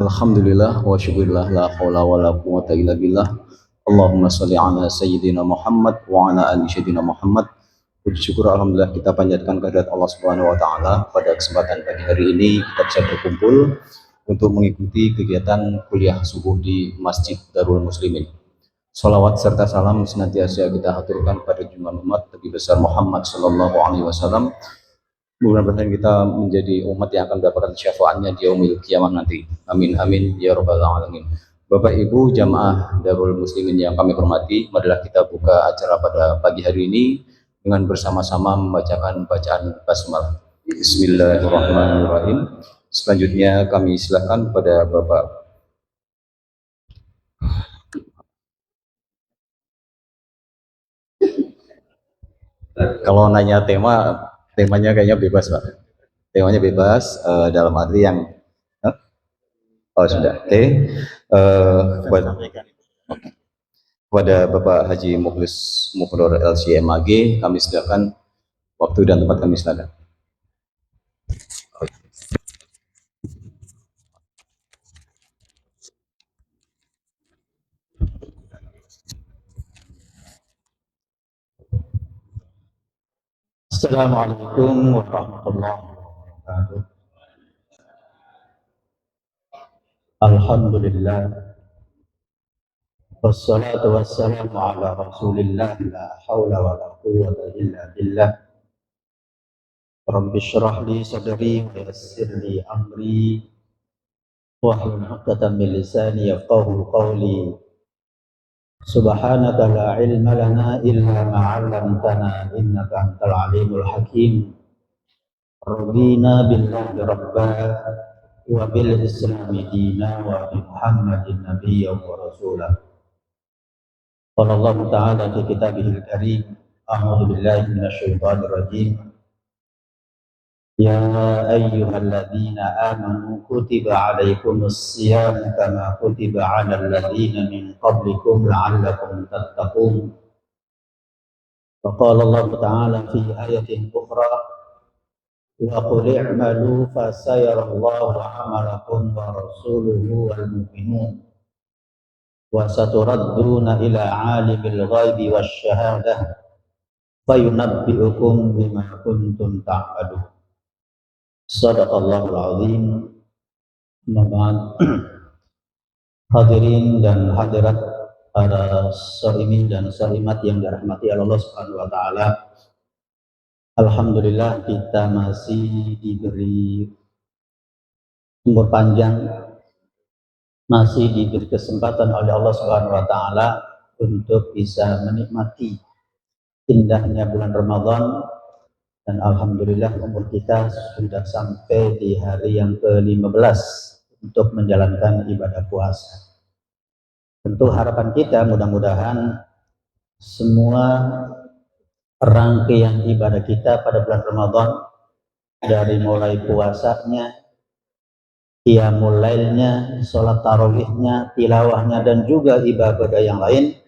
Alhamdulillah wa syukurillah la haula wa la quwata illa billah. Allahumma sholli ala sayyidina Muhammad wa ala ali sayyidina Muhammad. Puji syukur alhamdulillah kita panjatkan kehadirat Allah Subhanahu wa taala pada kesempatan pagi hari ini kita bisa berkumpul untuk mengikuti kegiatan kuliah subuh di Masjid Darul Muslimin. Salawat serta salam senantiasa kita haturkan pada junjungan umat Nabi besar Muhammad sallallahu alaihi wasallam. Mudah-mudahan kita menjadi umat yang akan mendapatkan syafaatnya di yaumil kiamah nanti. Amin amin ya rabbal alamin. Bapak Ibu jamaah Darul Muslimin yang kami hormati, marilah kita buka acara pada pagi hari ini dengan bersama-sama membacakan bacaan basmalah. Bismillahirrahmanirrahim. Selanjutnya kami silakan kepada Bapak. Kalau nanya temanya kayaknya bebas, Pak. Temanya bebas dalam arti yang oh sudah. Oke. Kepada Bapak Haji Mukhlis Mufror LCMAG kami silakan waktu dan tempat kami silakan. Assalamualaikum warahmatullahi wabarakatuh. Alhamdulillah. Wassalatu wassalamu ala Rasulillah la haula wa la quwwata illa billah. Rabbi shrah li sadri wa yassir li amri wahlul 'uqdatam min lisani yafqahu qawli. Subhanaka la ilma lana illa ma 'allamtana innaka antal alimul hakim. Rabbina billahi rabba wa bil islami dina wa bi Muhammadin nabiyya wa rasulah. Qala Allah Ta'ala fi kitabihil karim, a'udzu billahi minasyaitonir rajim. Ya ayyuhalladzina amanu kutiba 'alaikumus shiyam kama kutiba 'alal ladzina min qablikum la'allakum tattaqun. Wa qala Allah Ta'ala fi ayatin ukhra wa qul i'malu fasayarallahu 'amalakum wa rasuluhu wal mu'minun wa saturadduna ila 'alimil ghaibi wasyahadah fayunabbi'ukum bima kuntum ta'malun. Shadaqallahul azim. Hadirin dan hadirat para shaimin dan shaimat yang dirahmati Allah Subhanahu wa taala. Alhamdulillah kita masih diberi umur panjang, masih diberi kesempatan oleh Allah Subhanahu wa taala untuk bisa menikmati indahnya bulan Ramadan. Dan alhamdulillah umur kita sudah sampai di hari yang ke-15 untuk menjalankan ibadah puasa. Tentu harapan kita mudah-mudahan semua rangkaian ibadah kita pada bulan Ramadan, dari mulai puasanya, qiyamul lailnya, sholat tarawihnya, tilawahnya, dan juga ibadah yang lain,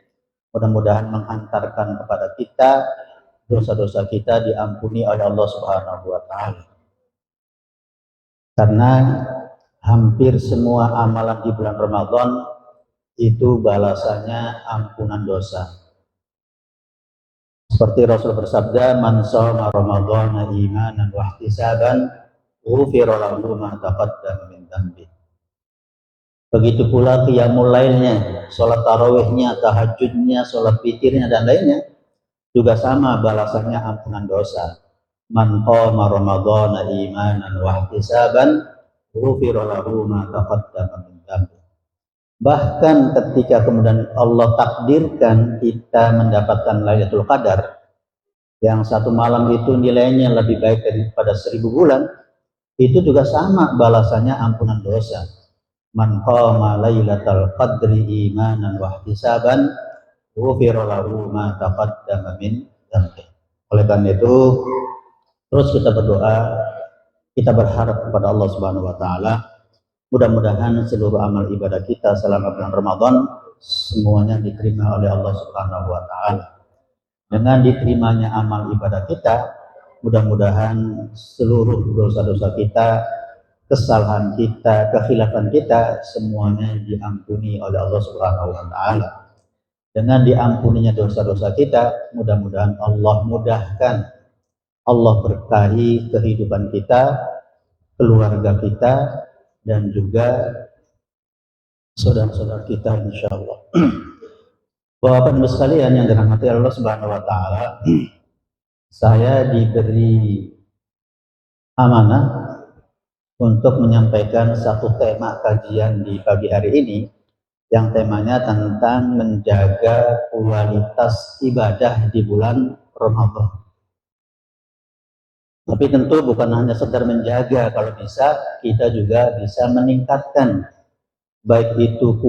mudah-mudahan menghantarkan kepada kita dosa-dosa kita diampuni oleh Allah Subhanahu wa taala. Karena hampir semua amalan di bulan Ramadan itu balasannya ampunan dosa. Seperti Rasul bersabda, "Man shoma Ramadhana imanan wa ihtisaban, ghufira lahu ma taqaddama min dhanbi." Begitu pula qiyamul lailnya, salat tarawihnya, tahajudnya, salat witirnya dan lainnya juga sama balasannya ampunan dosa. Man qama Ramadhana imanan wa ihtisaban, ghufira lahu ma taqaddama min dhanbi. Bahkan ketika kemudian Allah takdirkan kita mendapatkan Lailatul Qadar, yang satu malam itu nilainya lebih baik daripada 1000 bulan, itu juga sama balasannya ampunan dosa. Man qama Lailatul Qadri imanan wa ihtisaban, ghufira lahu ma taqaddama min dhanbi. Oleh karena itu, terus kita berdoa, kita berharap kepada Allah Subhanahu wa taala, mudah-mudahan seluruh amal ibadah kita selama bulan Ramadan semuanya diterima oleh Allah Subhanahu wa taala. Dengan diterimanya amal ibadah kita, mudah-mudahan seluruh dosa-dosa kita kesalahan kita, kekhilafan kita, semuanya diampuni oleh Allah Subhanahu wa taala. Dengan diampuninya dosa-dosa kita, mudah-mudahan Allah mudahkan, Allah berkahi kehidupan kita, keluarga kita, dan juga saudara-saudara kita, insya Allah. Bapak Ibu sekalian yang dirahmati Allah Subhanahu wa taala, saya diberi amanah untuk menyampaikan satu tema kajian di pagi hari ini, yang temanya tentang menjaga kualitas ibadah di bulan Ramadan. Tapi tentu bukan hanya sekedar menjaga, kalau bisa kita juga bisa meningkatkan, baik itu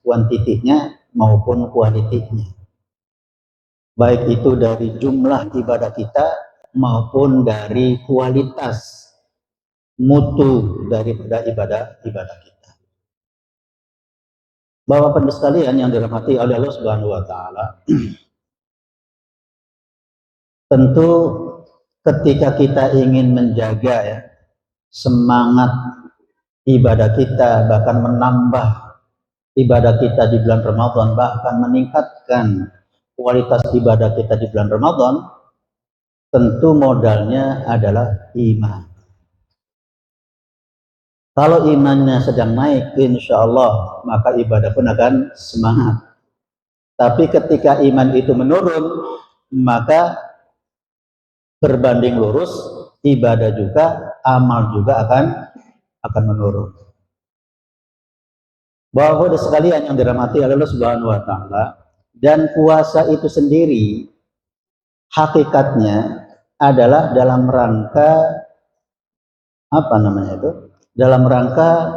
kuantitinya maupun kualitinya. Baik itu dari jumlah ibadah kita maupun dari kualitas mutu daripada ibadah kita. Bapak-bapak sekalian yang dirahmati oleh Allah Subhanahu wa taala, tentu ketika kita ingin menjaga ya semangat ibadah kita, bahkan menambah ibadah kita di bulan Ramadan, bahkan meningkatkan kualitas ibadah kita di bulan Ramadan, tentu modalnya adalah iman. Kalau imannya sedang naik, insya Allah, maka ibadah pun akan semangat. Tapi ketika iman itu menurun, maka berbanding lurus, ibadah juga, amal juga akan menurun. Bapak-bapak sekalian yang dirahmati Allah Subhanahu wa taala, dan puasa itu sendiri hakikatnya adalah dalam rangka dalam rangka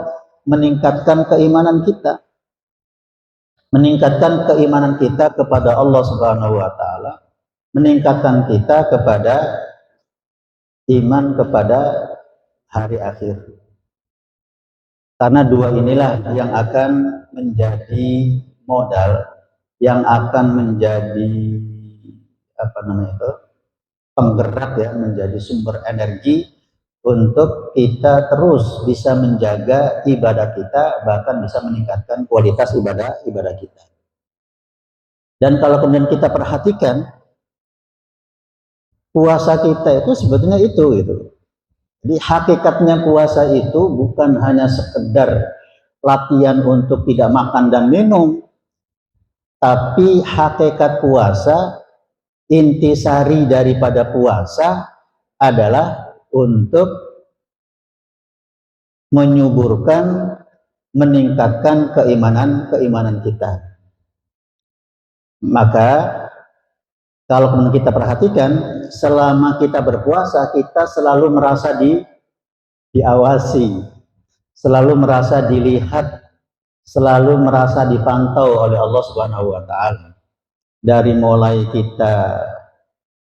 meningkatkan keimanan kita. Meningkatkan keimanan kita kepada Allah Subhanahu wa taala, meningkatkan kita kepada iman kepada hari akhir. Karena dua inilah yang akan menjadi modal, yang akan menjadi penggerak ya, menjadi sumber energi untuk kita terus bisa menjaga ibadah kita, bahkan bisa meningkatkan kualitas ibadah kita. Dan kalau kemudian kita perhatikan, puasa kita itu sebetulnya itu gitu. Jadi hakikatnya puasa itu bukan hanya sekedar latihan untuk tidak makan dan minum, tapi hakikat puasa, intisari daripada puasa adalah untuk menyuburkan, meningkatkan keimanan kita. Maka kalau kemudian kita perhatikan, selama kita berpuasa, kita selalu merasa diawasi, selalu merasa dilihat, selalu merasa dipantau oleh Allah Subhanahu wa taala. Dari mulai kita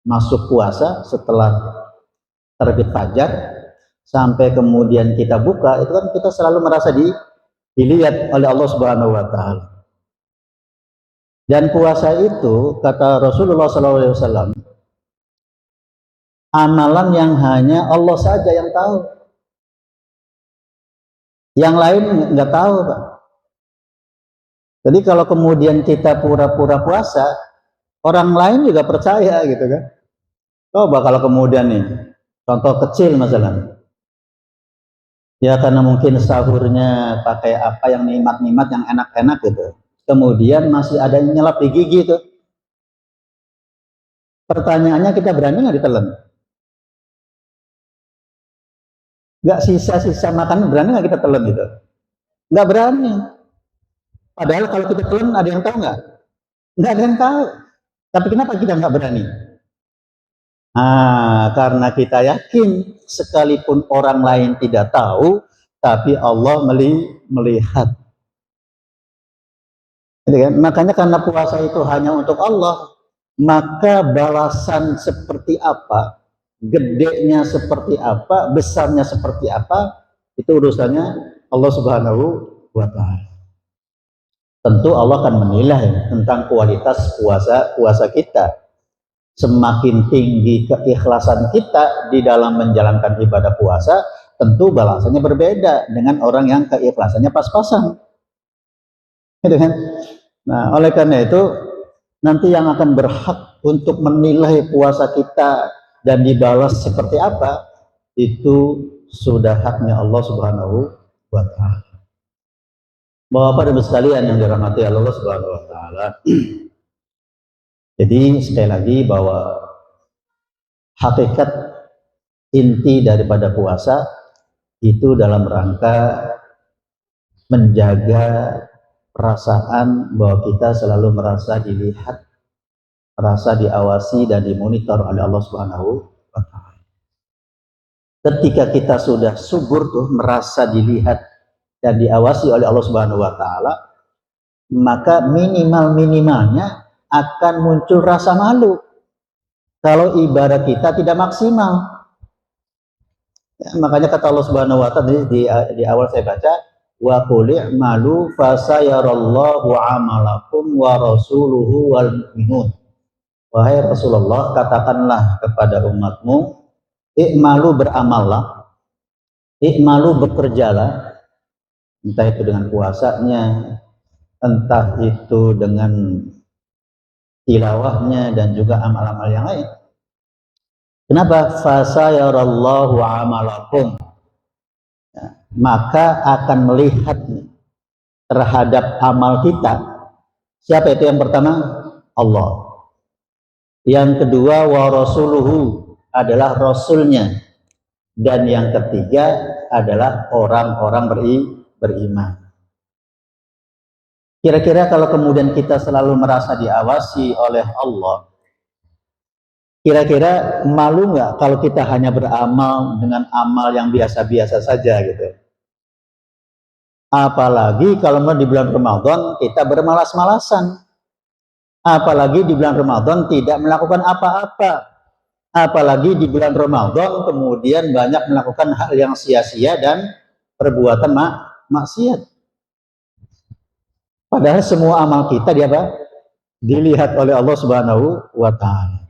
masuk puasa setelah terbit fajar sampai kemudian kita buka, itu kan kita selalu merasa dilihat oleh Allah Subhanahu wa taala. Dan puasa itu, kata Rasulullah SAW, amalan yang hanya Allah saja yang tahu. Yang lain nggak tahu, Pak. Jadi kalau kemudian kita pura-pura puasa, orang lain juga percaya gitu kan. Coba kalau kemudian nih, contoh kecil misalnya, ya karena mungkin sahurnya pakai apa yang nikmat-nikmat, yang enak-enak gitu, kemudian masih ada yang nyelap di gigi tuh. Pertanyaannya, kita berani nggak ditelan? Nggak, sisa-sisa makan berani nggak kita telan gitu? Nggak berani. Padahal kalau kita telan, ada yang tahu nggak? Nggak ada yang tahu. Tapi kenapa kita nggak berani? Karena kita yakin sekalipun orang lain tidak tahu, tapi Allah melihat. Makanya karena puasa itu hanya untuk Allah, maka balasan seperti apa, gedenya seperti apa, besarnya seperti apa, itu urusannya Allah Subhanahu wa ta'ala. Tentu Allah akan menilai tentang kualitas puasa kita. Semakin tinggi keikhlasan kita di dalam menjalankan ibadah puasa, tentu balasannya berbeda dengan orang yang keikhlasannya pas-pasan. Gitu kan? Nah, oleh karena itu nanti yang akan berhak untuk menilai puasa kita dan dibalas seperti apa, itu sudah haknya Allah Subhanahu wa taala. Bapak dan Ibu sekalian yang dirahmati Allah Subhanahu wa taala. Jadi sekali lagi bahwa hakikat inti daripada puasa itu dalam rangka menjaga perasaan bahwa kita selalu merasa dilihat, merasa diawasi dan dimonitor oleh Allah Subhanahu wa taala. Ketika kita sudah subur tuh merasa dilihat dan diawasi oleh Allah Subhanahu wa taala, maka minimalnya akan muncul rasa malu kalau ibadah kita tidak maksimal. Ya, makanya kata Allah Subhanahu wa taala di awal saya baca, wa qul i'malu fasayarallahu 'amalakum wa rasuluhu wal mu'minun. Wahai Rasulullah, katakanlah kepada umatmu, i'malu, beramallah, i'malu, bekerjalah, entah itu dengan puasanya, entah itu dengan tilawahnya dan juga amal-amal yang lain. Kenapa? Fasayarallahu amalakum. Ya, maka akan melihat terhadap amal kita. Siapa itu yang pertama? Allah. Yang kedua, wa rasuluhu, adalah rasulnya. Dan yang ketiga adalah orang-orang beriman. Kira-kira kalau kemudian kita selalu merasa diawasi oleh Allah, kira-kira malu nggak kalau kita hanya beramal dengan amal yang biasa-biasa saja gitu? Apalagi kalau di bulan Ramadan kita bermalas-malasan. Apalagi di bulan Ramadan tidak melakukan apa-apa. Apalagi di bulan Ramadan kemudian banyak melakukan hal yang sia-sia dan perbuatan maksiat. Padahal semua amal kita dilihat oleh Allah Subhanahu wa taala.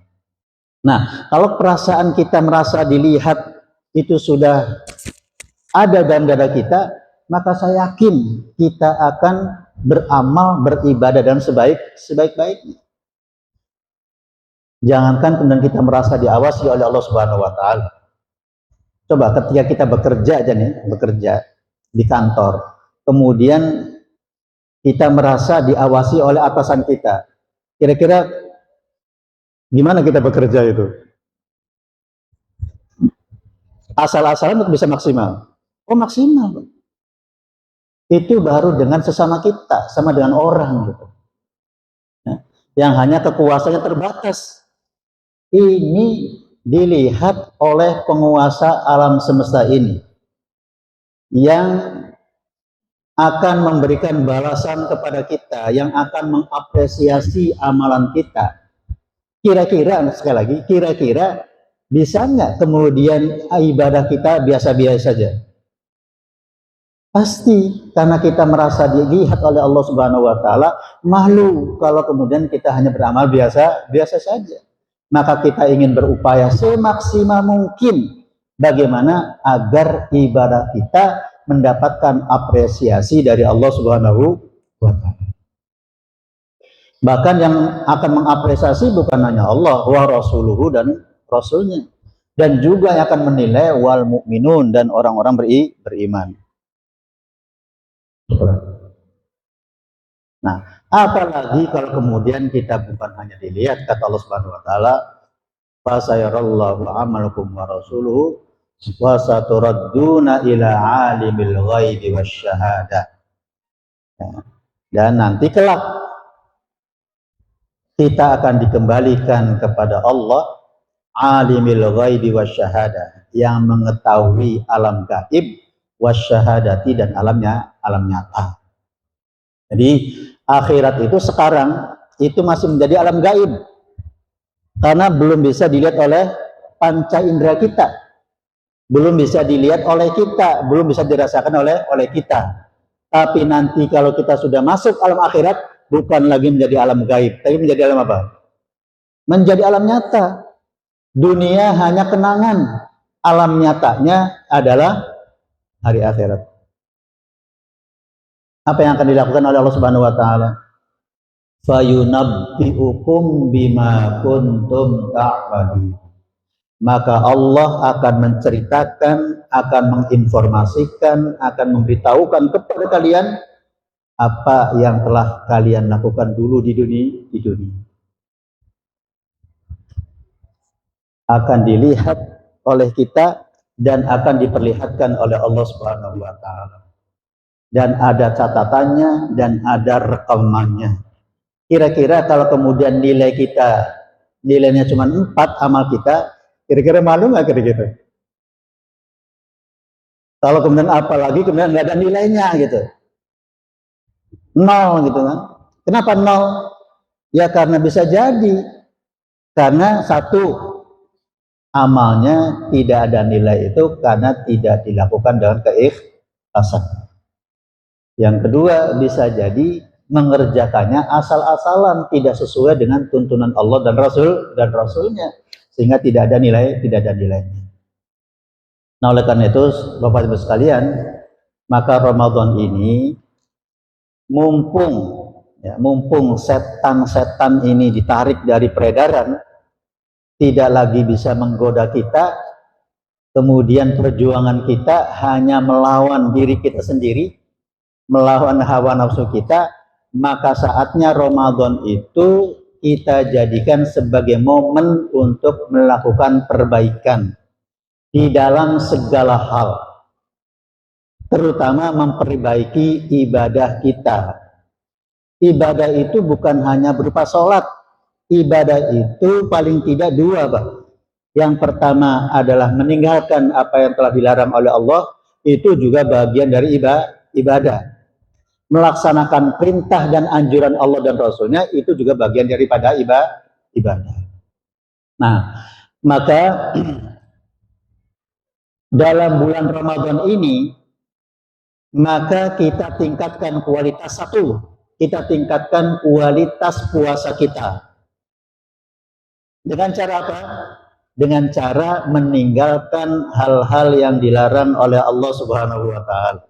Nah, kalau perasaan kita merasa dilihat itu sudah ada dalam dada kita, maka saya yakin kita akan beramal, beribadah dan sebaik-baiknya. Jangankan kemudian kita merasa diawasi oleh Allah Subhanahu wa taala. Coba ketika kita bekerja aja nih, bekerja di kantor, kemudian kita merasa diawasi oleh atasan kita. Kira-kira gimana kita bekerja itu? Asal-asalan untuk bisa maksimal. Oh, maksimal. Itu baru dengan sesama kita, sama dengan orang gitu. Ya, yang hanya kekuasaannya terbatas. Ini dilihat oleh penguasa alam semesta ini. Yang akan memberikan balasan kepada kita, yang akan mengapresiasi amalan kita. Kira-kira, sekali lagi, kira-kira bisa nggak kemudian ibadah kita biasa-biasa saja? Pasti, karena kita merasa dilihat oleh Allah Subhanahu wa taala, malu kalau kemudian kita hanya beramal biasa saja. Maka kita ingin berupaya semaksimal mungkin bagaimana agar ibadah kita mendapatkan apresiasi dari Allah Subhanahu wa taala. Bahkan yang akan mengapresiasi bukan hanya Allah, wa rasuluhu, dan rasulnya, dan juga yang akan menilai wal mu'minun, dan orang-orang beriman. Nah, apalagi kalau kemudian kita bukan hanya dilihat, kata Allah Subhanahu wa taala, fa sayarallahu amalakum wa rasuluhu wa saturadduna ila alimil ghaibi wasyahadah. Dan nanti kelak kita akan dikembalikan kepada Allah, alimil ghaibi wasyahadah, yang mengetahui alam gaib, wasyahadati, dan alam nyata. Jadi akhirat itu sekarang itu masih menjadi alam gaib karena belum bisa dilihat oleh panca indera kita, belum bisa dilihat oleh kita, belum bisa dirasakan oleh kita. Tapi nanti kalau kita sudah masuk alam akhirat, bukan lagi menjadi alam gaib, tapi menjadi alam apa? Menjadi alam nyata. Dunia hanya kenangan, alam nyatanya adalah hari akhirat. Apa yang akan dilakukan oleh Allah Subhanahu wa taala? Fayunabbi'ukum bima kuntum ta'malun. Maka Allah akan menceritakan, akan menginformasikan, akan memberitahukan kepada kalian apa yang telah kalian lakukan dulu di dunia. Akan dilihat oleh kita dan akan diperlihatkan oleh Allah Subhanahu wa taala. Dan ada catatannya dan ada rekamannya. Kira-kira kalau kemudian nilainya cuma 4 amal kita, kira-kira malu nggak kira-kira? Kalau kemudian apalagi kemudian nggak ada nilainya gitu, 0 gitu kan? Kenapa 0? Ya karena bisa jadi karena satu, amalnya tidak ada nilai itu karena tidak dilakukan dengan keikhlasan. Yang kedua, bisa jadi mengerjakannya asal-asalan, tidak sesuai dengan tuntunan Allah dan Rasulnya, sehingga tidak ada nilainya. Nah, oleh karena itu, Bapak Ibu sekalian, maka Ramadan ini mumpung setan-setan ini ditarik dari peredaran, tidak lagi bisa menggoda kita, kemudian perjuangan kita hanya melawan diri kita sendiri, melawan hawa nafsu kita, maka saatnya Ramadan itu kita jadikan sebagai momen untuk melakukan perbaikan di dalam segala hal, terutama memperbaiki ibadah kita. Ibadah itu bukan hanya berupa sholat, ibadah itu paling tidak 2, Pak. Yang pertama adalah meninggalkan apa yang telah dilarang oleh Allah, itu juga bagian dari ibadah. Melaksanakan perintah dan anjuran Allah dan Rasulnya itu juga bagian daripada ibadah. Nah, maka dalam bulan Ramadan ini, maka kita tingkatkan kualitas satu, kita tingkatkan kualitas puasa kita. Dengan cara apa? Dengan cara meninggalkan hal-hal yang dilarang oleh Allah Subhanahu wa taala.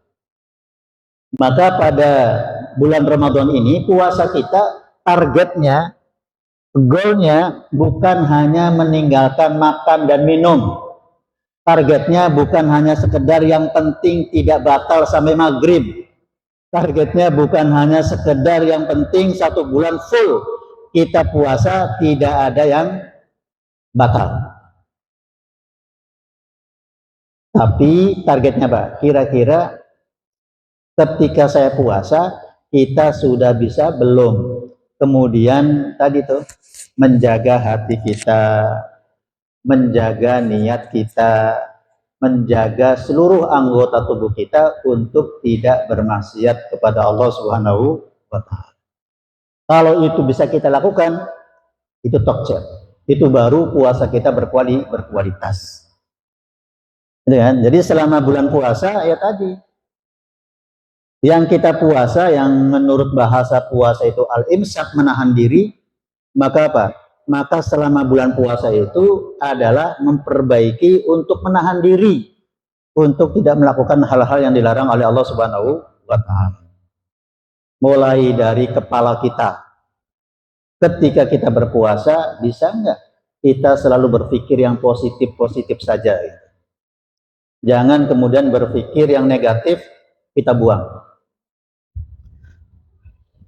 Maka pada bulan Ramadan ini puasa kita targetnya, goalnya bukan hanya meninggalkan makan dan minum. Targetnya bukan hanya sekedar yang penting tidak batal sampai maghrib. Targetnya bukan hanya sekedar yang penting 1 bulan full kita puasa tidak ada yang batal. Tapi targetnya Pak, kira-kira ketika saya puasa, kita sudah bisa belum? Kemudian tadi tuh, menjaga hati kita, menjaga niat kita, menjaga seluruh anggota tubuh kita untuk tidak bermaksiat kepada Allah Subhanahu wa taala. Kalau itu bisa kita lakukan, itu tokcer. Itu baru puasa kita berkualitas. Jadi selama bulan puasa ya tadi, yang kita puasa, yang menurut bahasa puasa itu al-imsak, menahan diri, maka apa? Maka selama bulan puasa itu adalah memperbaiki untuk menahan diri, untuk tidak melakukan hal-hal yang dilarang oleh Allah Subhanahu wa taala. Mulai dari kepala kita. Ketika kita berpuasa, bisa enggak kita selalu berpikir yang positif-positif saja? Jangan kemudian berpikir yang negatif, kita buang.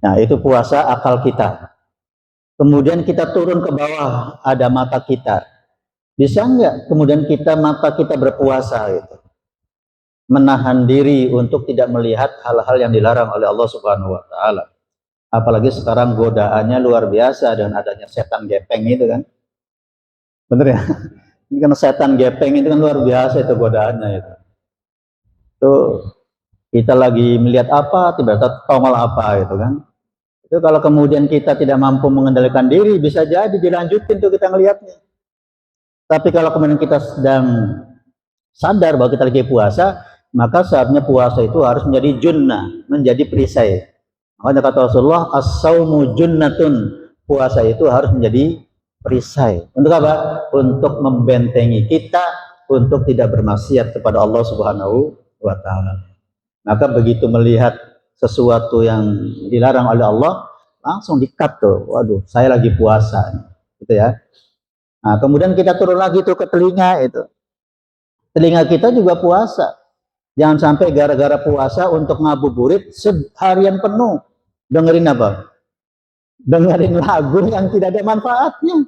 Nah, itu puasa akal kita. Kemudian kita turun ke bawah, ada mata kita. Bisa enggak kemudian mata kita berpuasa gitu. Menahan diri untuk tidak melihat hal-hal yang dilarang oleh Allah Subhanahu wa taala. Apalagi sekarang godaannya luar biasa dengan adanya setan gepeng itu kan. Bener ya? Ini kan setan gepeng itu kan luar biasa itu godaannya itu. Tuh kita lagi melihat apa, tiba-tiba tongol apa gitu kan. Itu kalau kemudian kita tidak mampu mengendalikan diri, bisa jadi dilanjutin tuh kita ngelihatnya. Tapi kalau kemudian kita sedang sadar bahwa kita lagi puasa, maka saatnya puasa itu harus menjadi junnah, menjadi perisai. Makanya kata Rasulullah, as-saumu junnatun, puasa itu harus menjadi perisai. Untuk apa? Untuk membentengi kita, untuk tidak bermaksiat kepada Allah Subhanahu wa ta'ala. Maka begitu melihat sesuatu yang dilarang oleh Allah, langsung di-cut tuh. Waduh, saya lagi puasa. Gitu ya. Nah, kemudian kita turun lagi tuh ke telinga itu. Telinga kita juga puasa. Jangan sampai gara-gara puasa untuk ngabuburit seharian penuh. Dengerin apa? Dengerin lagu yang tidak ada manfaatnya.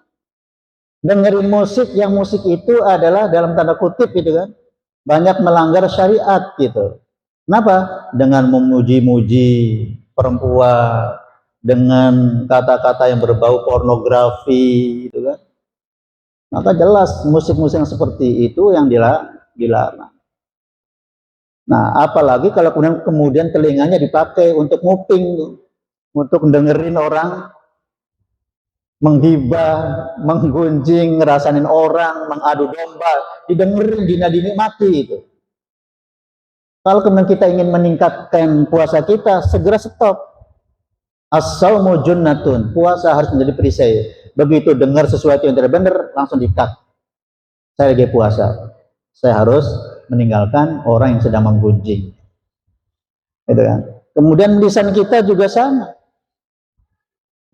Dengerin musik yang musik itu adalah dalam tanda kutip gitu kan. Banyak melanggar syariat gitu. Kenapa? Dengan memuji-muji perempuan, dengan kata-kata yang berbau pornografi gitu kan. Maka jelas musik-musik yang seperti itu yang dilarang. Nah, apalagi kalau kemudian telinganya dipakai untuk nguping, untuk dengerin orang menghibah, menggunjing, ngerasain orang, mengadu domba, didengerin, dinikmati itu. Kalau kemudian kita ingin meningkatkan puasa kita, segera stop. As-saumu junnatun, puasa harus menjadi perisai. Begitu dengar sesuatu yang tidak benar, langsung di-cut. Saya lagi puasa, saya harus meninggalkan orang yang sedang menggunjing. Gitu kan? Kemudian lisan kita juga sama.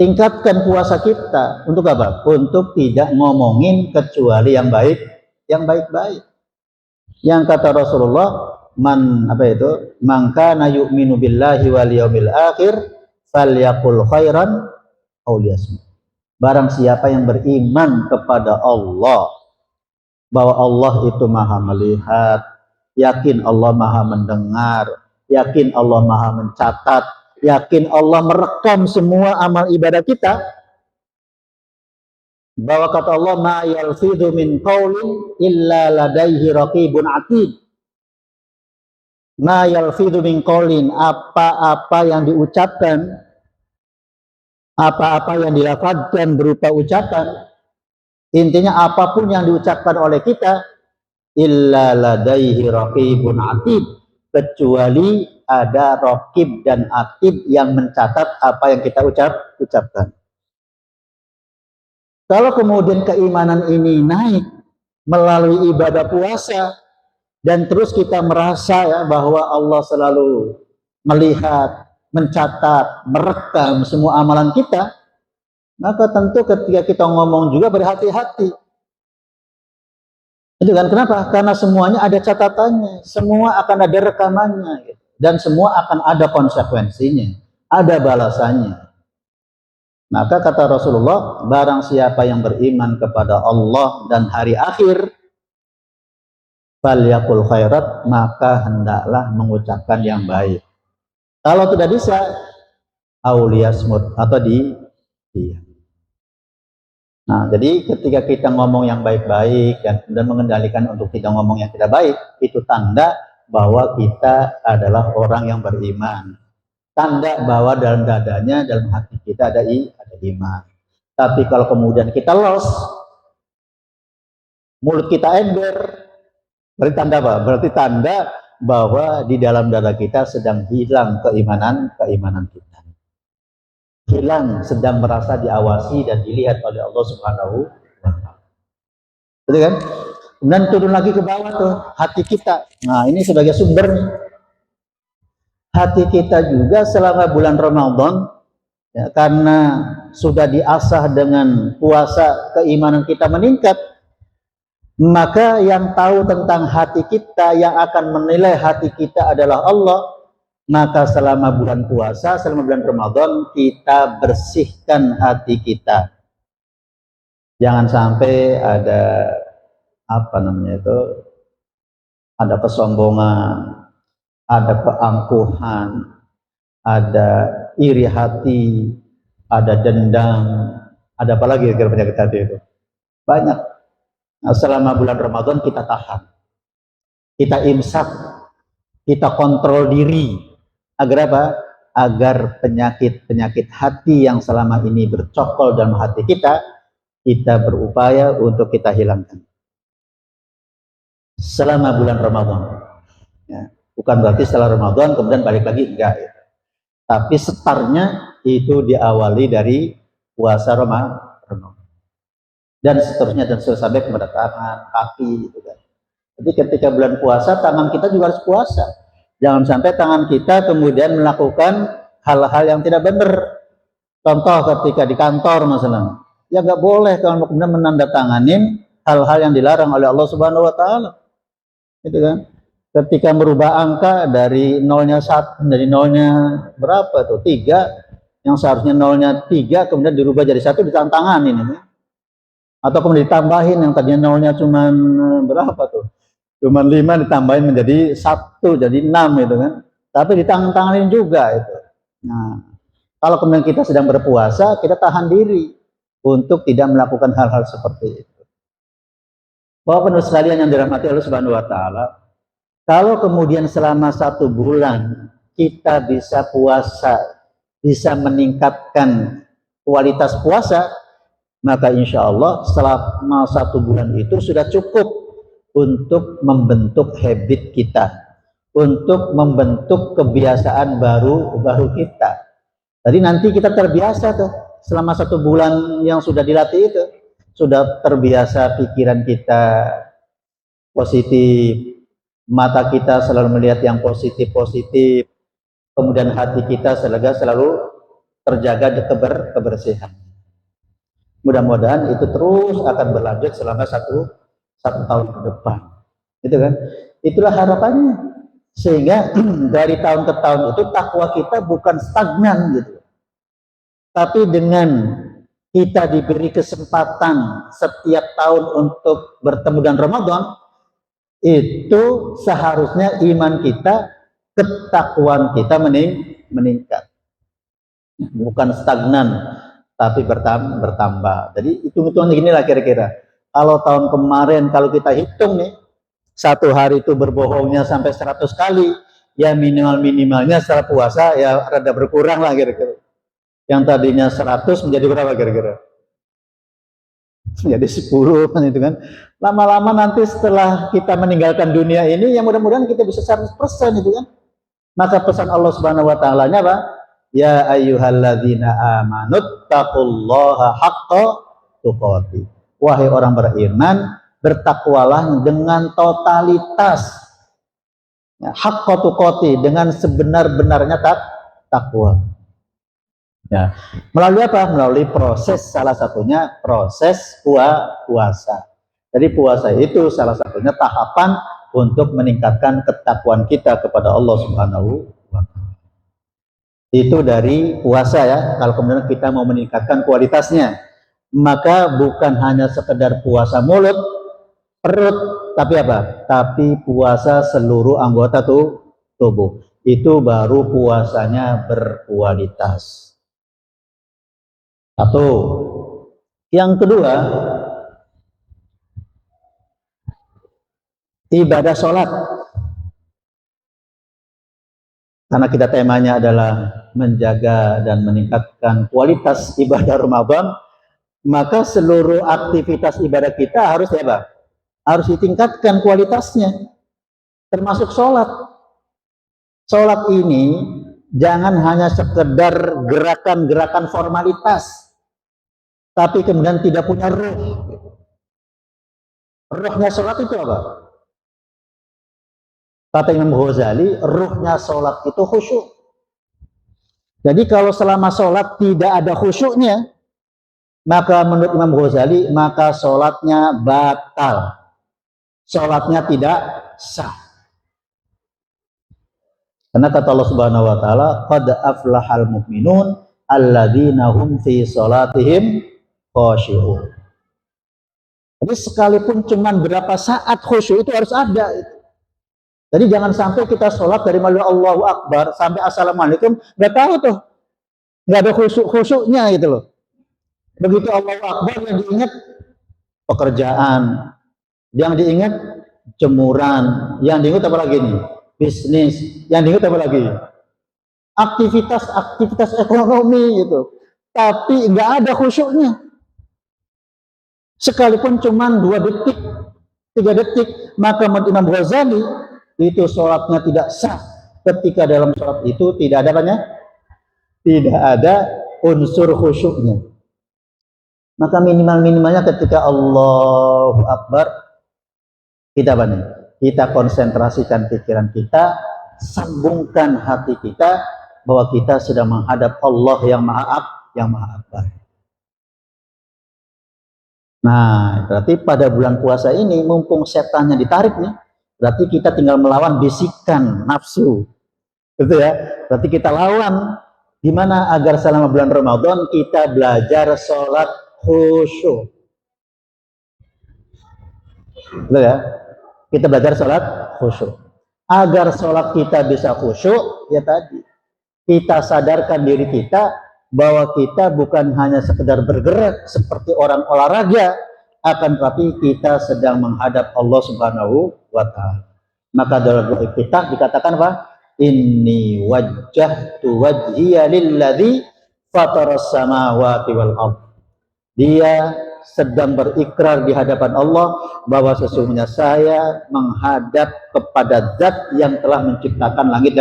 Tingkatkan puasa kita untuk apa? Untuk tidak ngomongin kecuali yang baik, yang baik-baik. Yang kata Rasulullah, man kana yu'minu billahi wal yaumil akhir falyaqul khairan aw liyasmut. Barang siapa yang beriman kepada Allah, bahwa Allah itu Maha melihat, yakin Allah Maha mendengar, yakin Allah Maha mencatat, yakin Allah merekam semua amal ibadah kita, bahwa kata Allah ma yalfidhu min qaulin illa ladaihi raqibun atid. Ma yalfidhu min qaulin, apa-apa yang diucapkan, apa-apa yang dilafadzkan berupa ucapan, intinya apapun yang diucapkan oleh kita, illa ladaihi raqibun atid, kecuali ada raqib dan atid yang mencatat apa yang kita ucapkan. Kalau kemudian keimanan ini naik melalui ibadah puasa, dan terus kita merasa ya bahwa Allah selalu melihat, mencatat, merekam semua amalan kita, maka tentu ketika kita ngomong juga berhati-hati. Itu kan kenapa? Karena semuanya ada catatannya, semua akan ada rekamannya, gitu. Dan semua akan ada konsekuensinya, ada balasannya. Maka kata Rasulullah, barang siapa yang beriman kepada Allah dan hari akhir, falyaqul khairat, maka hendaklah mengucapkan yang baik. Kalau tidak bisa, auliyasmut, atau diam. Nah, jadi ketika kita ngomong yang baik-baik dan mengendalikan untuk tidak ngomong yang tidak baik, itu tanda bahwa kita adalah orang yang beriman. Tanda bahwa dalam dadanya, dalam hati kita ada iman. Tapi kalau kemudian kita los, mulut kita ember, berarti tanda apa? Berarti tanda bahwa di dalam dada kita sedang hilang keimanan kita. Hilang, sedang merasa diawasi dan dilihat oleh Allah Subhanahu wa Ta'ala. Betul kan? Kemudian turun lagi ke bawah tuh, hati kita. Nah, ini sebagai sumber. Hati kita juga selama bulan Ramadan, ya, karena sudah diasah dengan puasa, keimanan kita meningkat, maka yang tahu tentang hati kita, yang akan menilai hati kita adalah Allah. Maka selama bulan puasa, selama bulan Ramadan, kita bersihkan hati kita. Jangan sampai ada ada kesombongan, ada keangkuhan, ada iri hati, ada dendam, ada apa lagi kira penyakit hati itu? Banyak. Nah, selama bulan Ramadan kita tahan, kita imsak, kita kontrol diri. Agar apa? Agar penyakit-penyakit hati yang selama ini bercokol dalam hati kita berupaya untuk kita hilangkan. Selama bulan Ramadan. Ya. Bukan berarti setelah Ramadan kemudian balik lagi, enggak. Ya. Tapi startnya itu diawali dari puasa Ramadan. Dan seterusnya, dan sampai kepada tangan, kaki, gitu kan. Jadi ketika bulan puasa, tangan kita juga harus puasa. Jangan sampai tangan kita kemudian melakukan hal-hal yang tidak benar. Contoh ketika di kantor misalnya, ya nggak boleh kalau kemudian menandatanganin hal-hal yang dilarang oleh Allah Subhanahu Wa Taala, gitu kan? Ketika merubah angka dari nolnya satu, dari nolnya berapa tuh 3, yang seharusnya nolnya 3 kemudian dirubah jadi 1, ditantanganin ini. Atau kemudian ditambahin yang tadinya nolnya cuma berapa tuh? Cuma 5 ditambahin menjadi 1, jadi 6 gitu kan. Tapi ditanganin juga itu. Nah, kalau kemudian kita sedang berpuasa, kita tahan diri untuk tidak melakukan hal-hal seperti itu. Bapak penuh sekalian yang dirahmati Allah Subhanahu Wa Taala, kalau kemudian selama 1 bulan kita bisa puasa, bisa meningkatkan kualitas puasa, maka insya Allah selama 1 bulan itu sudah cukup untuk membentuk habit kita, untuk membentuk kebiasaan baru kita. Jadi nanti kita terbiasa tuh selama 1 bulan yang sudah dilatih itu, sudah terbiasa pikiran kita positif, mata kita selalu melihat yang positif-positif, kemudian hati kita selalu terjaga kebersihan. Mudah-mudahan itu terus akan berlanjut selama satu tahun ke depan, gitu kan? Itulah harapannya. Sehingga dari tahun ke tahun itu takwa kita bukan stagnan gitu. Tapi dengan kita diberi kesempatan setiap tahun untuk bertemu dengan Ramadan, itu seharusnya iman kita, ketakwaan kita meningkat. Bukan stagnan, tapi bertambah. Jadi hitung-hitungan ginilah kira-kira. Kalau tahun kemarin kalau kita hitung nih, 1 hari itu berbohongnya sampai 100 kali, ya minimalnya setelah puasa ya rada berkurang lah kira-kira. Yang tadinya 100 menjadi berapa kira-kira? Jadi 10 kan itu kan. Lama-lama nanti setelah kita meninggalkan dunia ini, ya mudah-mudahan kita bisa 100% itu kan. Maka pesan Allah Subhanahu Wa Ta'ala-nya apa? Ya ayyuhalladzina amanut taqullaha haqqa tuqatih. Wahai orang beriman, bertakwalah dengan totalitas, ya, haqqa tuqatih, dengan sebenar-benarnya takwa. Ya, melalui apa? Melalui proses, salah satunya proses puasa. Jadi puasa itu salah satunya tahapan untuk meningkatkan ketakwaan kita kepada Allah Subhanahu wa Ta'ala. Itu dari puasa ya. Kalau kemudian kita mau meningkatkan kualitasnya, maka bukan hanya sekedar puasa mulut, perut, tapi apa? Tapi puasa seluruh anggota tubuh. Itu baru puasanya berkualitas. Satu. Yang kedua, ibadah sholat. Karena kita temanya adalah menjaga dan meningkatkan kualitas ibadah Ramadan, maka seluruh aktivitas ibadah kita harus apa? Harus ditingkatkan kualitasnya, termasuk sholat. Sholat ini jangan hanya sekedar gerakan-gerakan formalitas, tapi kemudian tidak punya ruh. Ruhnya sholat itu apa? Kata Imam Ghazali, ruhnya sholat itu khusyuk. Jadi kalau selama sholat tidak ada khusyuknya, maka menurut Imam Ghazali, maka sholatnya batal. Sholatnya tidak sah. Karena kata Allah Subhanahu Wa Ta'ala, qad aflahal mu'minun alladzina hum fi sholatihim khashi'un. Jadi sekalipun cuman berapa saat khusyuk itu harus ada. Jadi jangan sampai kita sholat dari mulai Allahu Akbar sampai Assalamualaikum, nggak tahu tuh, nggak ada khusyuknya gitu loh. Begitu Allahu Akbar yang diingat pekerjaan, yang diingat jemuran, yang diingat apa lagi nih? Bisnis, yang diingat apa lagi? Aktivitas ekonomi gitu. Tapi nggak ada khusyuknya. Sekalipun cuman 2 detik, 3 detik, maka menurut Imam Ghazali itu sholatnya tidak sah. Ketika dalam sholat itu tidak ada apanya? Tidak ada unsur khusyuknya. Maka minimalnya ketika Allahu Akbar kita apa nih? kita konsentrasikan pikiran kita, sambungkan hati kita bahwa kita sedang menghadap Allah yang maha akbar. Nah, berarti pada bulan puasa ini mumpung setannya ditarik nih, berarti kita tinggal melawan bisikan nafsu. Gitu ya. Berarti kita lawan gimana agar selama bulan Ramadan kita belajar sholat khusyuk. Gitu ya. Kita belajar sholat khusyuk. Agar sholat kita bisa khusyuk, ya tadi kita sadarkan diri kita bahwa kita bukan hanya sekedar bergerak seperti orang olahraga, akan tetapi kita sedang menghadap Allah Subhanahu wa Ta'ala. Maka dalam doa kita dikatakan apa? Inni wajjahtu wajhiya lilladzi fataras samawati wal ardh. Dia sedang berikrar di hadapan Allah bahwa sesungguhnya saya menghadap kepada Zat yang telah menciptakan langit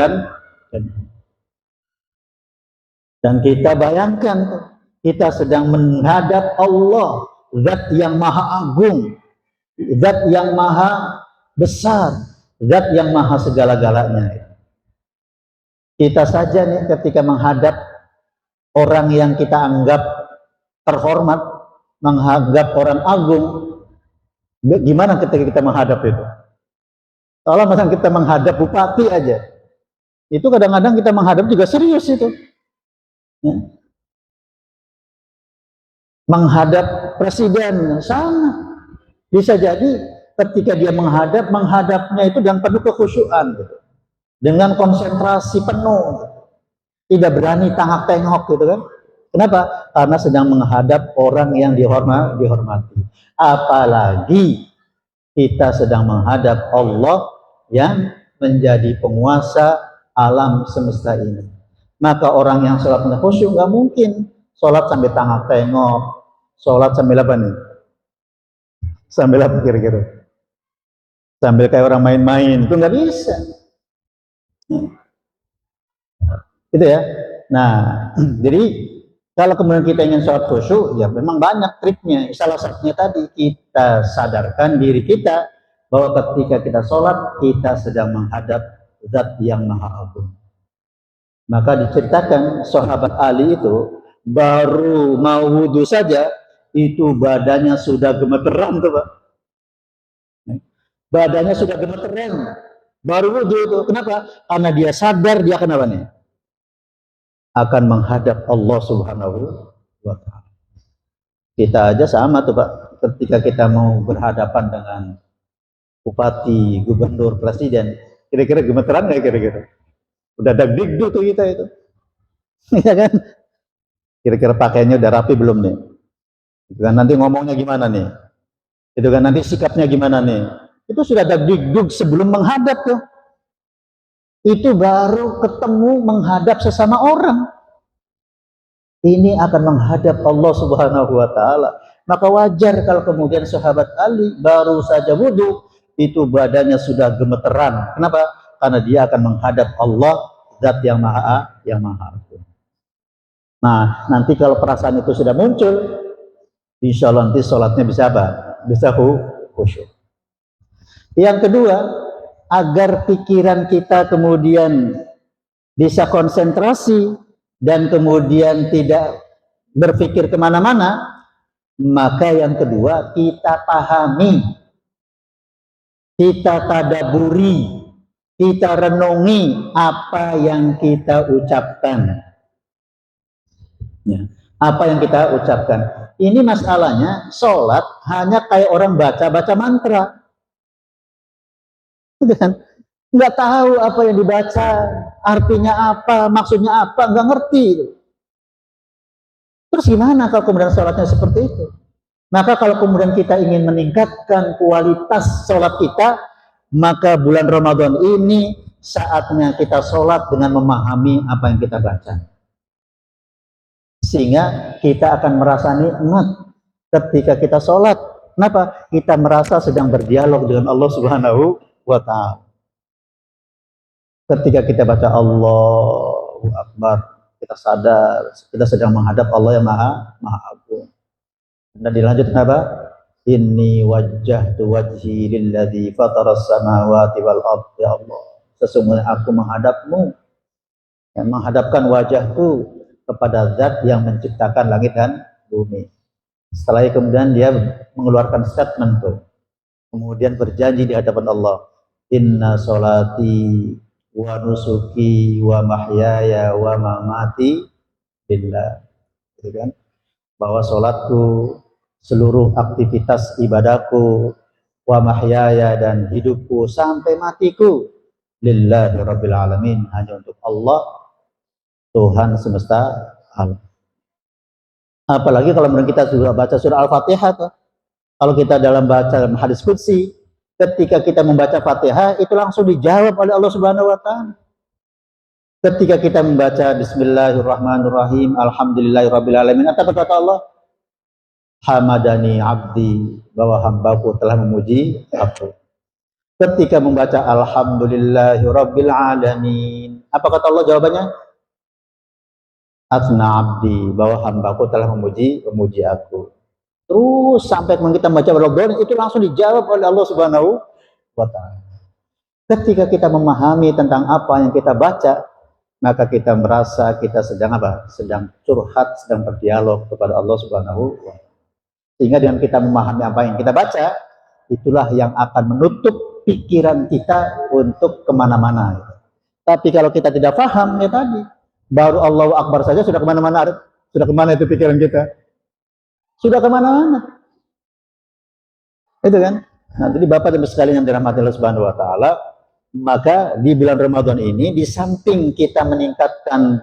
dan kita bayangkan kita sedang menghadap Allah, Zat yang maha agung, Zat yang maha besar, Zat yang maha segala-galanya. Kita saja nih ketika menghadap orang yang kita anggap terhormat, menghadap orang agung, gimana ketika kita menghadap itu? Kalau misalnya kita menghadap bupati aja, itu kadang-kadang kita menghadap juga serius itu. Ya. Menghadap presiden sama. Bisa jadi ketika dia menghadapnya itu dengan penuh kekhusyuan, gitu. Dengan konsentrasi penuh, tidak berani tengok-tengok gitu kan. Kenapa? Karena sedang menghadap orang yang dihormati. Apalagi kita sedang menghadap Allah yang menjadi penguasa alam semesta ini. Maka orang yang sholatnya khusyuk nggak mungkin sholat sambil tengok-tengok, sholat sambil apa nih? Sambil apa kira-kira? Sambil kayak orang main-main, itu nggak bisa. Gitu ya. Nah, jadi kalau kemudian kita ingin sholat khusyuk, ya memang banyak triknya. Salah satunya tadi kita sadarkan diri kita bahwa ketika kita sholat, kita sedang menghadap Zat yang maha agung. Maka diceritakan sahabat Ali itu baru mau wudhu saja, itu badannya sudah gemeteran tuh Pak. Badannya sudah gemeteran. Baru wudhu itu. Kenapa? Karena dia sadar dia akan apa nih? Akan menghadap Allah Subhanahu wa Ta'ala. Kita aja sama tuh Pak, ketika kita mau berhadapan dengan bupati, gubernur, presiden, kira-kira gemeteran nggak kira-kira? Udah dagdikdu tuh kita itu. Ya kan? Kira-kira pakaiannya udah rapi belum nih? Itu kan nanti ngomongnya gimana nih? Itu kan nanti sikapnya gimana nih? Itu sudah dagdikduk sebelum menghadap tuh. Itu baru ketemu menghadap sesama orang. Ini akan menghadap Allah Subhanahu wa Ta'ala. Maka wajar kalau kemudian sahabat Ali baru saja wudhu, itu badannya sudah gemeteran. Kenapa? Karena dia akan menghadap Allah, Zat yang maha agung. Nah, nanti kalau perasaan itu sudah muncul, insya Allah nanti sholatnya bisa apa? Bisa khusyuk. Yang kedua, agar pikiran kita kemudian bisa konsentrasi dan kemudian tidak berpikir kemana-mana, maka yang kedua kita pahami, kita tadaburi, kita renungi apa yang kita ucapkan. Ya, apa yang kita ucapkan. Ini masalahnya sholat hanya kayak orang baca mantra. Nggak tahu apa yang dibaca, artinya apa, maksudnya apa, nggak ngerti. Terus gimana kalau kemudian sholatnya seperti itu? Maka kalau kemudian kita ingin meningkatkan kualitas sholat kita, maka bulan Ramadan ini saatnya kita sholat dengan memahami apa yang kita baca. Sehingga kita akan merasa nikmat ketika kita sholat. Kenapa? Kita merasa sedang berdialog dengan Allah Subhanahu wa Ta'ala. Ketika kita baca Allahu Akbar, kita sadar kita sedang menghadap Allah yang maha agung. Dan dilanjut apa? Inni wajjahtu wajhi lilladzi fataras samawati wal ardi. Ya Allah, sesungguhnya aku menghadapmu, yang menghadapkan wajahku kepada zat yang menciptakan langit dan bumi. Setelah itu kemudian dia mengeluarkan statement tuh. Kemudian berjanji di hadapan Allah, inna sholati wa nusuki wa mahyaya wa mamati lillah. Gitu kan? Bahwa sholatku, seluruh aktivitas ibadahku, wa mahyaya dan hidupku sampai matiku lillahi rabbil alamin, hanya untuk Allah, Tuhan semesta alam. Apalagi kalau kita sudah baca surah Al-Fatihah tuh. Kalau kita dalam hadis qudsi, ketika kita membaca Fatihah itu langsung dijawab oleh Allah Subhanahu wa taala. Ketika kita membaca bismillahirrahmanirrahim, alhamdulillahirabbil alamin, apa kata Allah? Hamadani abdi, bahwa hambaku telah memuji aku. Ketika membaca alhamdulillahirabbil alamin, apa kata Allah jawabannya? Asna abdi, bahwa hambaku telah memuji aku. Terus sampai kita membaca Ramadan itu langsung dijawab oleh Allah Subhanahu wa taala. Ketika kita memahami tentang apa yang kita baca, maka kita merasa kita sedang apa? Sedang curhat, sedang berdialog kepada Allah Subhanahu wa taala. Sehingga dengan kita memahami apa yang kita baca, itulah yang akan menutup pikiran kita untuk kemana-mana. Tapi kalau kita tidak paham, ya tadi, baru Allahu Akbar saja sudah kemana-mana. Sudah kemana itu pikiran kita? Sudah kemana-mana. Itu kan? Nah, jadi Bapak dan Ibu sekalian yang dirahmati Allah Subhanahu wa taala, maka di bulan Ramadan ini di samping kita meningkatkan